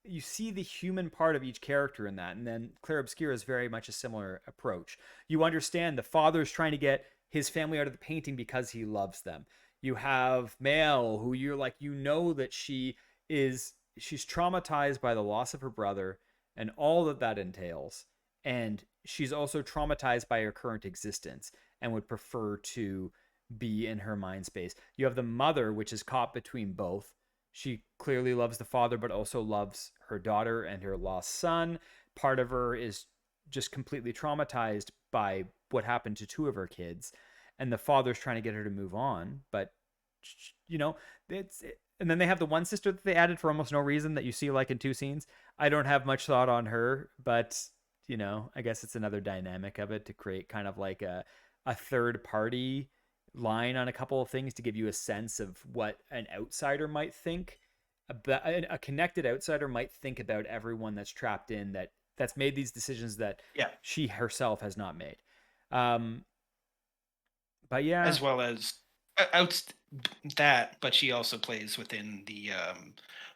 you see the human part of each character in that. And then Clair Obscur is very much a similar approach. You understand the father's trying to get his family out of the painting because he loves them. You have Maelle, who you're like, that she is she's traumatized by the loss of her brother and all that that entails, and she's also traumatized by her current existence and would prefer to be in her mind space. You have the mother, which is caught between both. She clearly loves the father, but also loves her daughter and her lost son. Part of her is just completely traumatized by what happened to two of her kids, and the father's trying to get her to move on, but you know, it's and then they have the one sister that they added for almost no reason that you see like in two scenes. I don't have much thought on her, but I guess it's another dynamic of it to create kind of like a third party line on a couple of things to give you a sense of what an outsider might think. A connected outsider might think about everyone that's trapped in that's made these decisions that Yeah, she herself has not made. Um, but yeah. as well as out that, but she also plays within the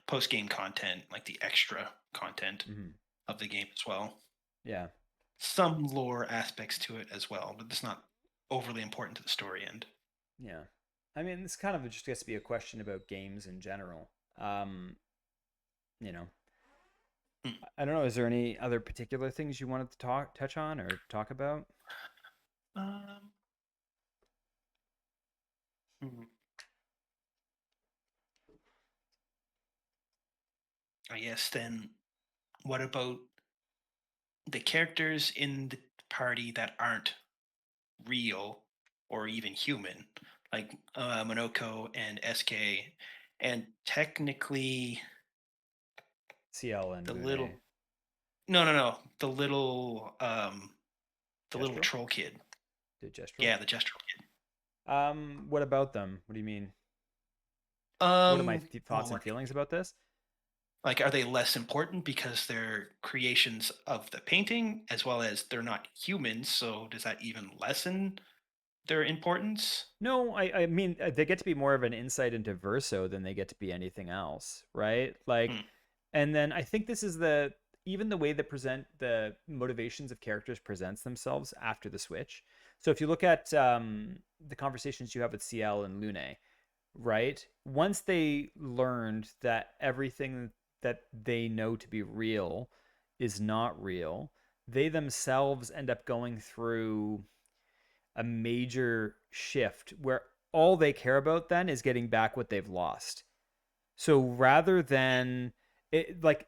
post game content, like the extra content Mhm. of the game as well. Yeah. Some lore aspects to it as well, but it's not overly important to the story end. Yeah. I mean, this kind of just gets to be a question about games in general. Um, you know, Mm. I don't know. Is there any other particular things you wanted to touch on, or talk about? Um, hmm, I guess then, what about the characters in the party that aren't real or even human, like Monoko and SK, and technically CL and the Lune. little no, the little Gestro? troll kid. Did Gestro? Yeah, the gesture kid. What about them? What do you mean? What are my Well, thoughts and feelings about this? like, are they less important because they're creations of the painting, as well as they're not humans? So does that even lessen their importance? No, I mean they get to be more of an insight into Verso than they get to be anything else, right? Like, Hmm. and then I think this is the even the way that present the motivations of characters presents themselves after the switch. So if you look at the conversations you have with CL and Lune, right? Once they learned that everything that they know to be real is not real, they themselves end up going through a major shift where all they care about then is getting back what they've lost. So rather than like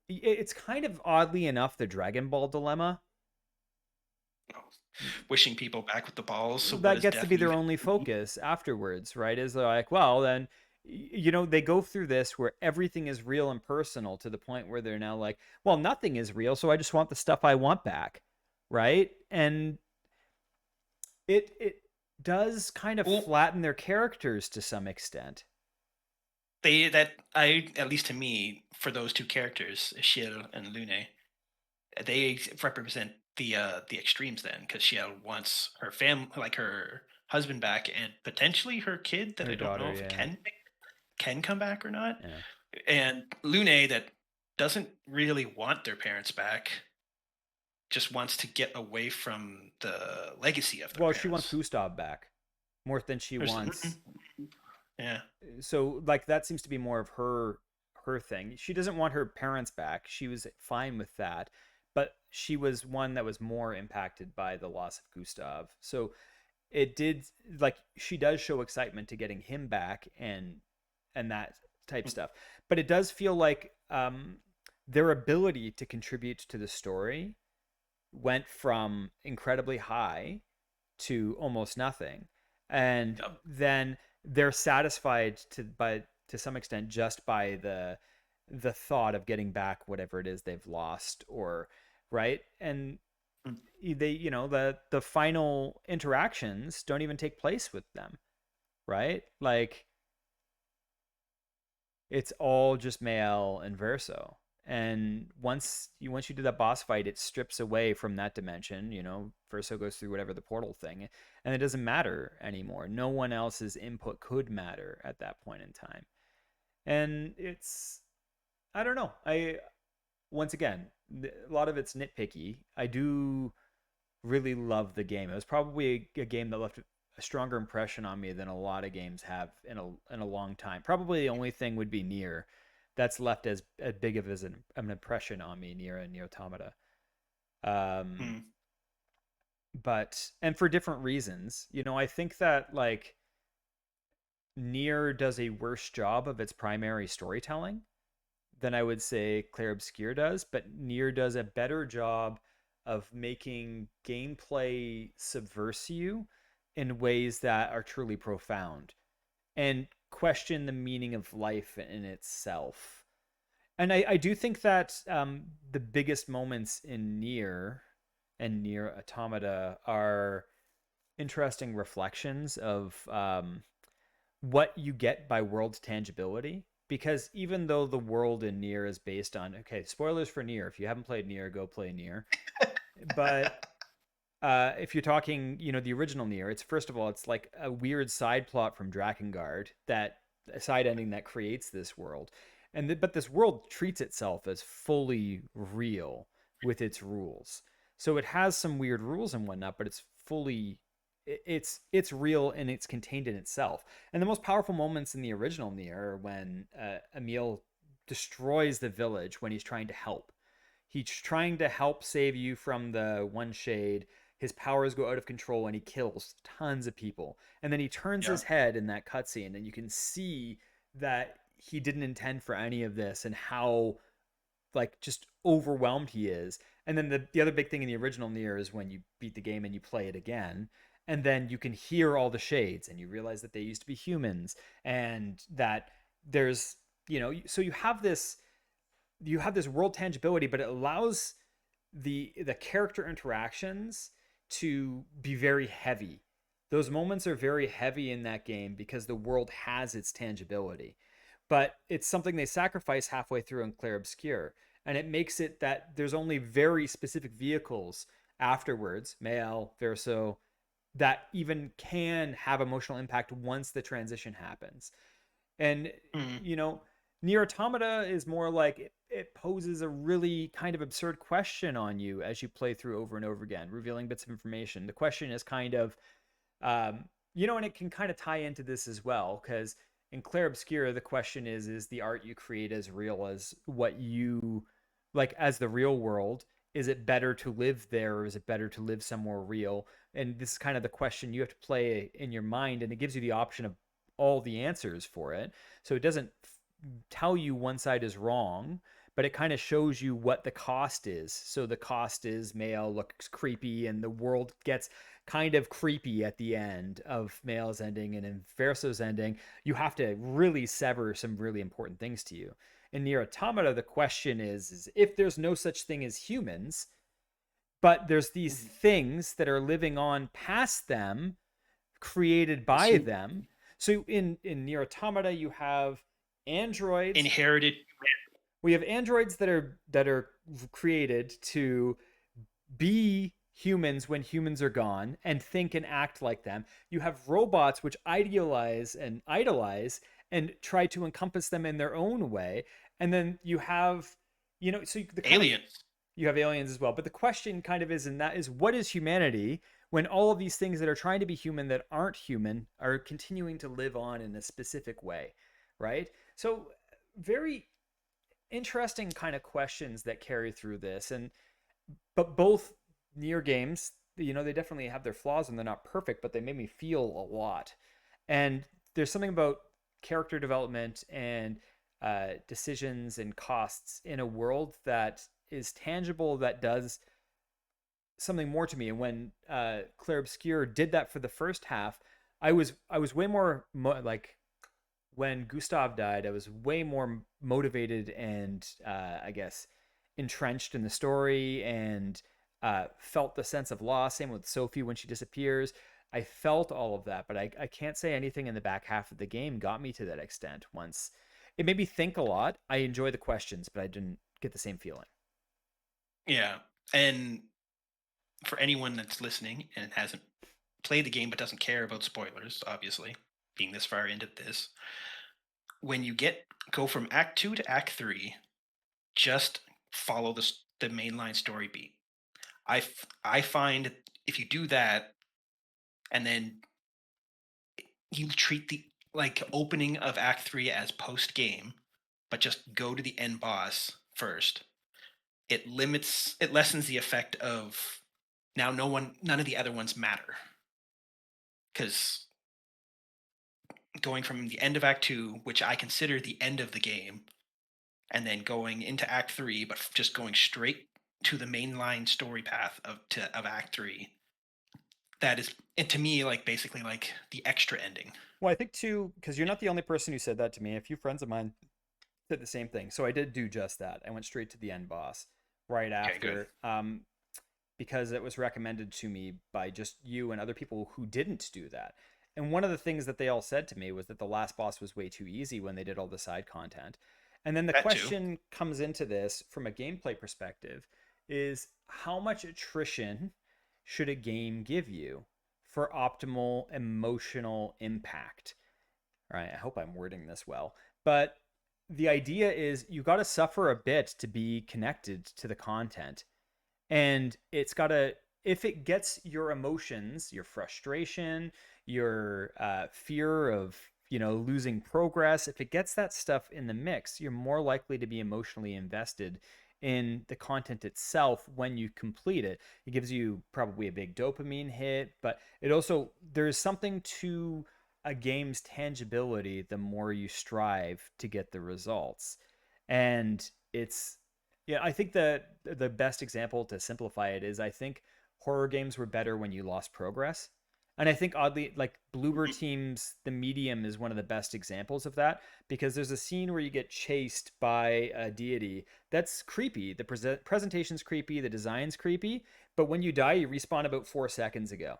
it's kind of oddly enough the Dragon Ball dilemma. Oh, wishing people back with the balls. So what That does gets to death be their even only mean? focus afterwards, right? Is they're like, well, then they go through this where everything is real and personal to the point where they're now like, well, nothing is real, so I just want the stuff I want back, right? And it does kind of Well, flatten their characters to some extent. they that I at least to me for those two characters, Shiel and Lune, they represent the extremes then, because Shiel wants her like her husband back, and potentially her kid that Her I don't know daughter, if yeah, can come back or not, yeah. and Lune that doesn't really want their parents back, just wants to get away from the legacy of their Well, she wants parents. Gustav back more than she wants. Yeah. So like that seems to be more of her thing. She doesn't want her parents back. She was fine with that, but she was one that was more impacted by the loss of Gustav. So it did like she does show excitement to getting him back and that type stuff. But it does feel like their ability to contribute to the story went from incredibly high to almost nothing, and Yep. then they're satisfied to some extent just by the thought of getting back whatever it is they've lost, or right. And they the final interactions don't even take place with them, right? Like it's all just Maelle and Verso. And once you do that boss fight, it strips away from that dimension. Verso goes through whatever the portal thing, and it doesn't matter anymore. No one else's input could matter at that point in time. And it's I don't know. I once again, a lot of it's nitpicky. I do really love the game. It was probably a game that left a stronger impression on me than a lot of games have in a long time. Probably the only thing would be Nier that's left as big of as an impression on me, Nier and Nier Automata. Um, Hmm. but and for different reasons. I think that like Nier does a worse job of its primary storytelling than I would say Clair Obscur does, but Nier does a better job of making gameplay subverse you in ways that are truly profound and question the meaning of life in itself. And I do think that the biggest moments in Nier and Nier Automata are interesting reflections of what you get by world tangibility. Because even though the world in Nier is based on, okay, spoilers for Nier. If you haven't played Nier, go play Nier. But if you're talking, the original Nier, it's first of all, it's like a weird side plot from Drakengard, that a side ending that creates this world, but this world treats itself as fully real with its rules. So it has some weird rules and whatnot, but it's fully it's real and it's contained in itself. And the most powerful moments in the original Nier are when Emil destroys the village when he's trying to help. He's trying to help save you from the one shade. His powers go out of control and he kills tons of people. And then he turns Yeah. his head in that cutscene, and you can see that he didn't intend for any of this and how like just overwhelmed he is. And then the other big thing in the original Nier is when you beat the game and you play it again, and then you can hear all the shades and you realize that they used to be humans, and that there's so you have this world tangibility, but it allows the character interactions to be very heavy. Those moments are very heavy in that game because the world has its tangibility. But it's something they sacrifice halfway through in Clair Obscur. And it makes it that there's only very specific vehicles afterwards, Maelle, Verso, that even can have emotional impact once the transition happens. And Hmm. you know, Nier Automata is more like it poses a really kind of absurd question on you as you play through over and over again, revealing bits of information. The question is kind of, um, and it can kind of tie into this as well, because in Clair Obscur, the question is the art you create as real as what you like as the real world? Is it better to live there, or is it better to live somewhere real? And this is kind of the question you have to play in your mind, and it gives you the option of all the answers for it. So it doesn't tell you one side is wrong, but it kind of shows you what the cost is. So the cost is Maelle looks creepy, and the world gets kind of creepy at the end of Maelle's ending, and in Verso's ending, you have to really sever some really important things to you. In Nier Automata, the question is if there's no such thing as humans, but there's these Mhm. things that are living on past them, created by So them. So in Nier Automata, you have androids. inherited. We have androids that are created to be humans when humans are gone and think and act like them. You have robots which idealize and idolize and try to encompass them in their own way. And then you have, so the kind of Aliens. you have aliens as well. But the question kind of is, and that is, what is humanity when all of these things that are trying to be human that aren't human are continuing to live on in a specific way, right? So very interesting kind of questions that carry through this. And but both Nier games, they definitely have their flaws and they're not perfect, but they made me feel a lot. And there's something about character development and decisions and costs in a world that is tangible, that does something more to me. And when Clair Obscur did that for the first half, I was way more like when Gustav died, I was way more motivated and I guess entrenched in the story, and felt the sense of loss. Same with Sophie when she disappears. I felt all of that, but I can't say anything in the back half of the game got me to that extent. Once it made me think a lot. I enjoy the questions, but I didn't get the same feeling. Yeah. And for anyone that's listening and hasn't played the game but doesn't care about spoilers, obviously, being this far into this, when you go from Act 2 to Act 3, just follow the mainline story beat. I find if you do that and then you treat the like opening of Act 3 as post game, but just go to the end boss first. It lessens the effect of now none of the other ones matter because going from the end of Act 2, which I consider the end of the game, and then going into Act 3, but just going straight to the mainline story path of Act 3. That is, and to me, like basically like the extra ending. Well, I think too, because you're not the only person who said that to me. A few friends of mine did the same thing. So I did do just that. I went straight to the end boss right Okay, good. after, because it was recommended to me by just you and other people who didn't do that. And one of the things that they all said to me was that the last boss was way too easy when they did all the side content. And then the That too. question comes into this from a gameplay perspective is how much attrition should a game give you for optimal emotional impact? All right, I hope I'm wording this well. But the idea is you got to suffer a bit to be connected to the content. And it's got to, if it gets your emotions, your frustration, your fear of, losing progress, if it gets that stuff in the mix, you're more likely to be emotionally invested in the content itself when you complete it. It gives you probably a big dopamine hit, but it also, there's something to a game's tangibility the more you strive to get the results. And it's, yeah, I think that the best example to simplify it is I think horror games were better when you lost progress. And I think oddly, like Bloober Mhm. Team's The Medium is one of the best examples of that because there's a scene where you get chased by a deity that's creepy. The presentation's creepy, the design's creepy, but when you die, you respawn about 4 seconds ago.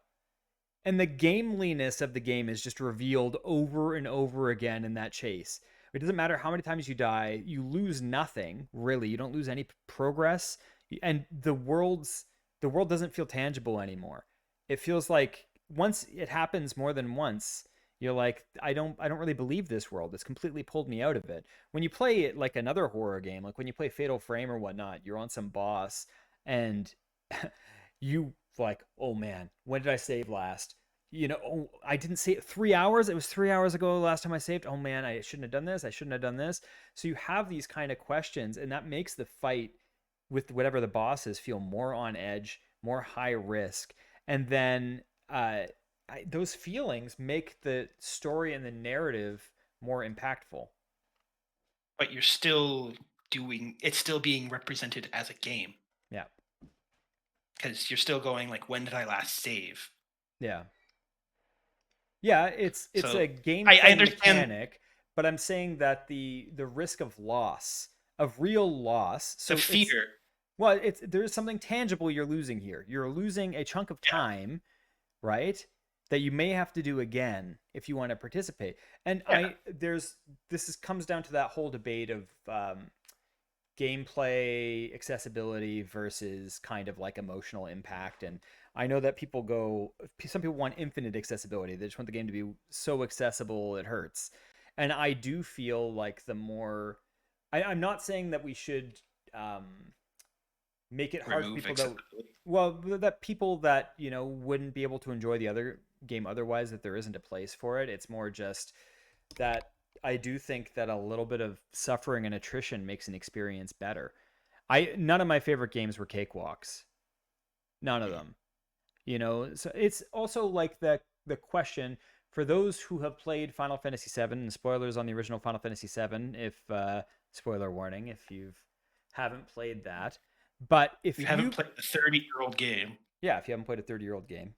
And the gameliness of the game is just revealed over and over again in that chase. It doesn't matter how many times you die, you lose nothing, really. You don't lose any progress. And the world doesn't feel tangible anymore. It feels like once it happens more than once, you're like, I don't really believe this world. It's completely pulled me out of it. When you play it like another horror game, like when you play Fatal Frame or whatnot, you're on some boss and you like, oh man, when did I save last? Oh, I didn't save 3 hours. It was 3 hours ago the last time I saved. Oh man, I shouldn't have done this. I shouldn't have done this. So you have these kind of questions, and that makes the fight with whatever the boss is feel more on edge, more high risk. And then those feelings make the story and the narrative more impactful. But you're still it's still being represented as a game Yeah. because you're still going like, when did I last save? Yeah. Yeah, it's So a I gameplay understand mechanic, but I'm saying that the risk of loss, of real loss, the so it's fear. well, it's there's something tangible you're losing here. You're losing a chunk of Yeah, time, right? That you may have to do again if you want to participate. And yeah. comes down to that whole debate of gameplay accessibility versus kind of like emotional impact. And I know that some people want infinite accessibility. They just want the game to be so accessible it hurts. And I do feel like I'm not saying that we should um, make it hard for Remove people that, accessibility. well, that people that, wouldn't be able to enjoy the other game otherwise, that there isn't a place for it. It's more just that I do think that a little bit of suffering and attrition makes an experience better. I None of my favorite games were cakewalks. None of Mhm. them. So it's also like the question for those who have played Final Fantasy VII, and spoilers on the original Final Fantasy VII, if spoiler warning if you haven't played that. But You if haven't you played the 30-year-old game. yeah, if you haven't played a 30-year-old game,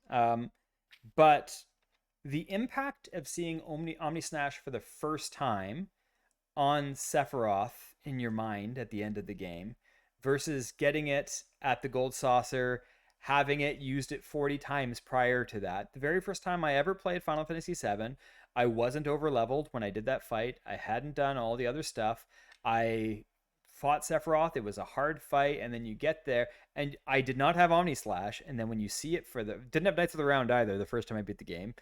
but the impact of seeing Omni Snash for the first time on Sephiroth in your mind at the end of the game versus getting it at the Gold Saucer, having it used it 40 times prior to that. The very first time I ever played Final Fantasy VII, I wasn't over leveled when I did that fight. I hadn't done all the other stuff. I fought Sephiroth. It was a hard fight, and then you get there, and I did not have Omni Slash. And then when you see it didn't have Knights of the Round either. The first time I beat the game,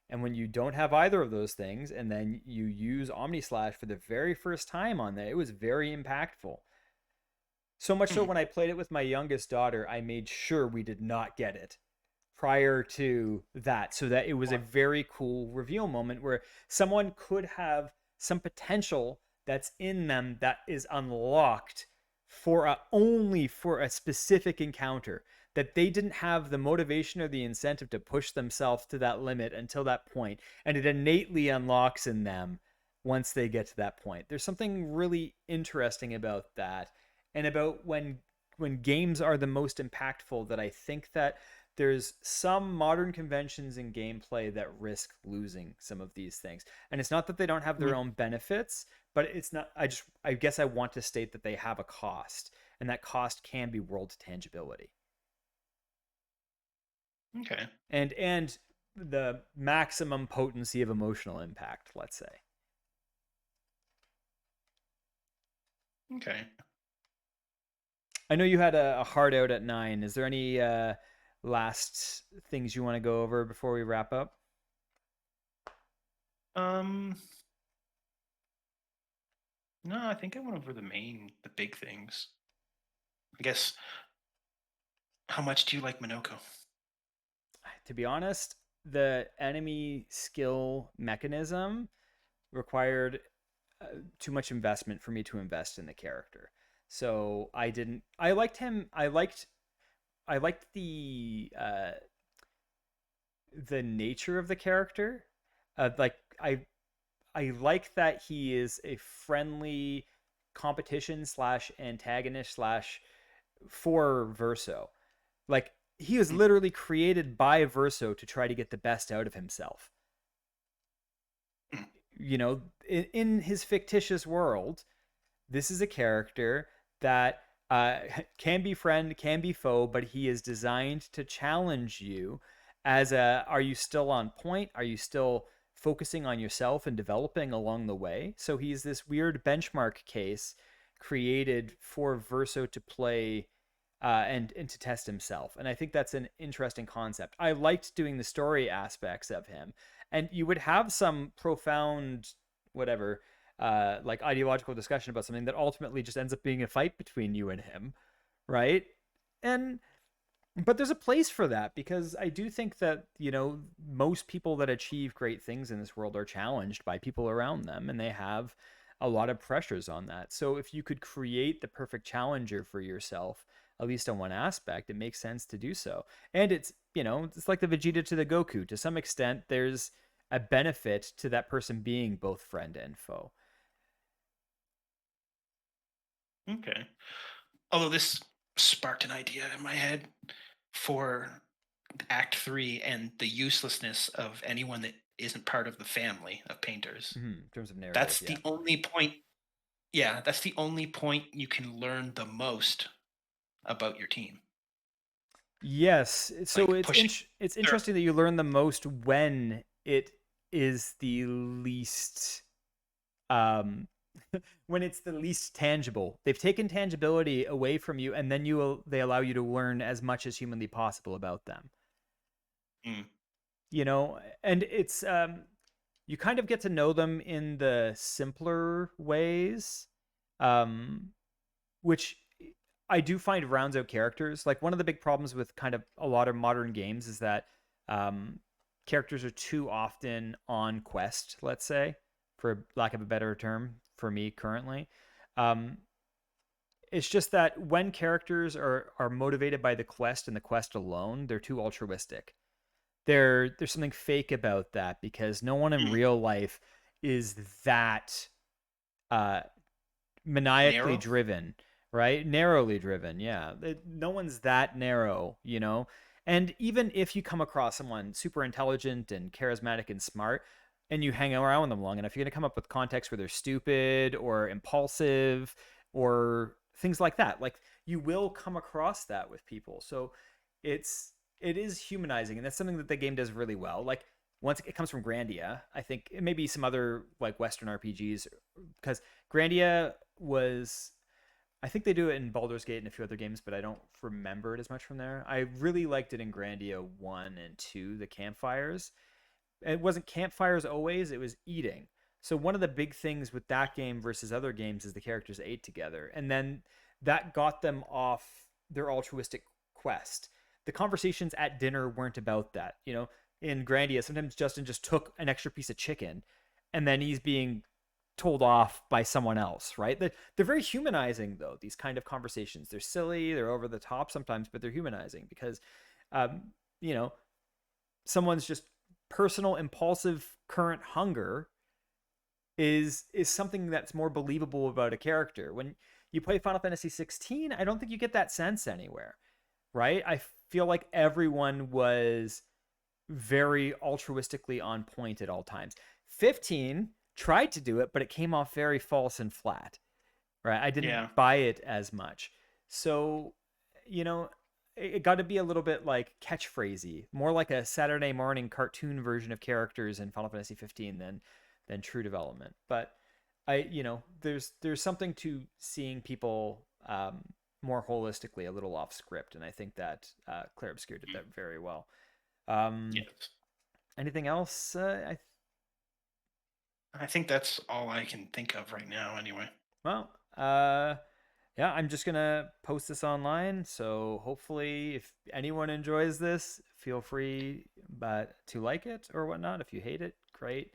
and when you don't have either of those things, and then you use Omni Slash for the very first time on there, it was very impactful. So much so Mhm. when I played it with my youngest daughter, I made sure we did not get it prior to that, so that it was a very cool reveal moment where someone could have some potential that's in them that is unlocked only for a specific encounter, that they didn't have the motivation or the incentive to push themselves to that limit until that point, and it innately unlocks in them once they get to that point. There's something really interesting about that, and about when games are the most impactful, that I think that there's some modern conventions in gameplay that risk losing some of these things. And it's not that they don't have their Mm, own benefits, but it's not, I guess I want to state that they have a cost, and that cost can be world tangibility. okay. And the maximum potency of emotional impact, let's say. Okay. I know you had a hard out at 9. Is there any last things you want to go over before we wrap up? Um, no, I think I went over the big things. I guess, how much do you like Minoko? To be honest, the enemy skill mechanism required too much investment for me to invest in the character. So I didn't. I liked him. I liked the nature of the character. Like I like that he is a friendly competition slash antagonist slash for Verso. Like he was Mm, literally created by Verso to try to get the best out of himself. mm, You know, in his fictitious world, this is a character that can be friend, can be foe, but he is designed to challenge you as a, are you still on point? Are you still focusing on yourself and developing along the way? So he's this weird benchmark case created for Verso to play and to test himself. And I think that's an interesting concept. I liked doing the story aspects of him. And you would have some profound, whatever, like ideological discussion about something that ultimately just ends up being a fight between you and him, right? And but there's a place for that, because I do think that, most people that achieve great things in this world are challenged by people around them, and they have a lot of pressures on that. So if you could create the perfect challenger for yourself, at least on one aspect, it makes sense to do so. And it's like the Vegeta to the Goku. To some extent, there's a benefit to that person being both friend and foe. okay. Although this sparked an idea in my head for Act 3 and the uselessness of anyone that isn't part of the family of painters. In terms of narrative, That's yeah. the only point. Yeah, that's the only point you can learn the most about your team. Yes. So Like pushing it's their interesting that you learn the most when it is the least um when it's the least tangible. They've taken tangibility away from you, and then they allow you to learn as much as humanly possible about them. mm, And it's you kind of get to know them in the simpler ways. Um which I do find rounds out characters. Like one of the big problems with kind of a lot of modern games is that um, characters are too often on quest, let's say, for lack of a better term, for me currently. Um, it's just that when characters are motivated by the quest and the quest alone, they're too altruistic. There's something fake about that, because no one in mm, real life is that uh, maniacally narrow. driven, right? Narrowly driven. Yeah. No one's that narrow. And even if you come across someone super intelligent and charismatic and smart, and you hang around with them long enough, you're going to come up with contexts where they're stupid or impulsive or things like that. Like you will come across that with people. So it's it is humanizing, and that's something that the game does really well. Like once it comes from Grandia, I think it may be some other like Western RPGs, because Grandia was, I think they do it in Baldur's Gate and a few other games, but I don't remember it as much from there. I really liked it in Grandia 1 and 2, the campfires. It wasn't campfires always, it was eating. So one of the big things with that game versus other games is the characters ate together. And then that got them off their altruistic quest. the conversations at dinner weren't about that. You know, in Grandia, sometimes Justin just took an extra piece of chicken, and then he's being told off by someone else, right? They're very humanizing, though, these kind of conversations. They're silly, they're over the top sometimes, but they're humanizing because, um, you know, someone's just personal, impulsive, current hunger is something that's more believable about a character. When you play Final Fantasy 16, I don't think you get that sense anywhere, right? I feel like everyone was very altruistically on point at all times. 15 tried to do it, but it came off very false and flat, right? I didn't Yeah. buy it as much. So, you know, it got to be a little bit like catchphrasy, more like a Saturday morning cartoon version of characters in Final Fantasy 15 than true development. But there's something to seeing people more holistically, a little off script, and I think that Clair Obscur did Mm. that very well. Um, Yes. anything else? I think that's all I can think of right now, anyway. Well, yeah, I'm just gonna post this online. So hopefully, if anyone enjoys this, feel free but to like it or whatnot. If you hate it, great.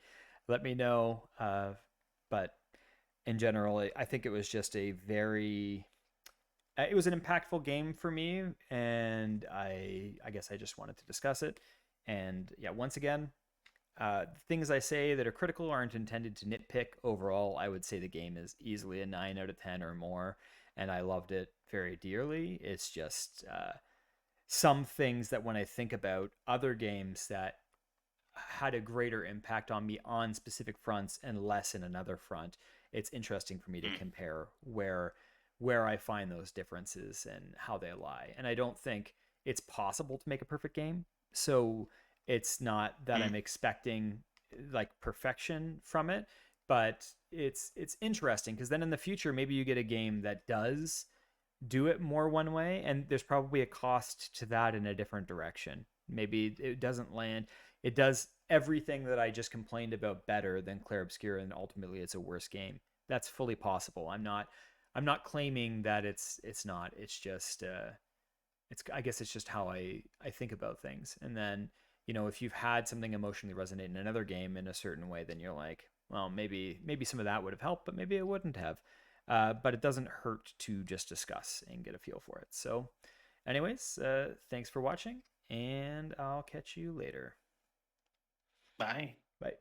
Let me know. But in general, I think it was just a very it was an impactful game for me, and I guess I just wanted to discuss it. And yeah, once again, things I say that are critical aren't intended to nitpick. Overall, I would say the game is easily a 9 out of 10 or more, and I loved it very dearly. It's just some things that when I think about other games that had a greater impact on me on specific fronts and less in another front, it's interesting for me to Mm. compare where I find those differences and how they lie. And I don't think it's possible to make a perfect game. So it's not that Mm. I'm expecting like perfection from it, but it's interesting because then in the future maybe you get a game that does do it more one way, and there's probably a cost to that in a different direction. Maybe it doesn't land, it does everything that I just complained about better than Clair Obscur, and ultimately it's a worse game. That's fully possible. I'm not claiming that it's not. It's just it's I guess it's just how I think about things. And then, if you've had something emotionally resonate in another game in a certain way, then you're like, well, maybe some of that would have helped, but maybe it wouldn't have. But it doesn't hurt to just discuss and get a feel for it. So, anyways, thanks for watching, and I'll catch you later. Bye. Bye.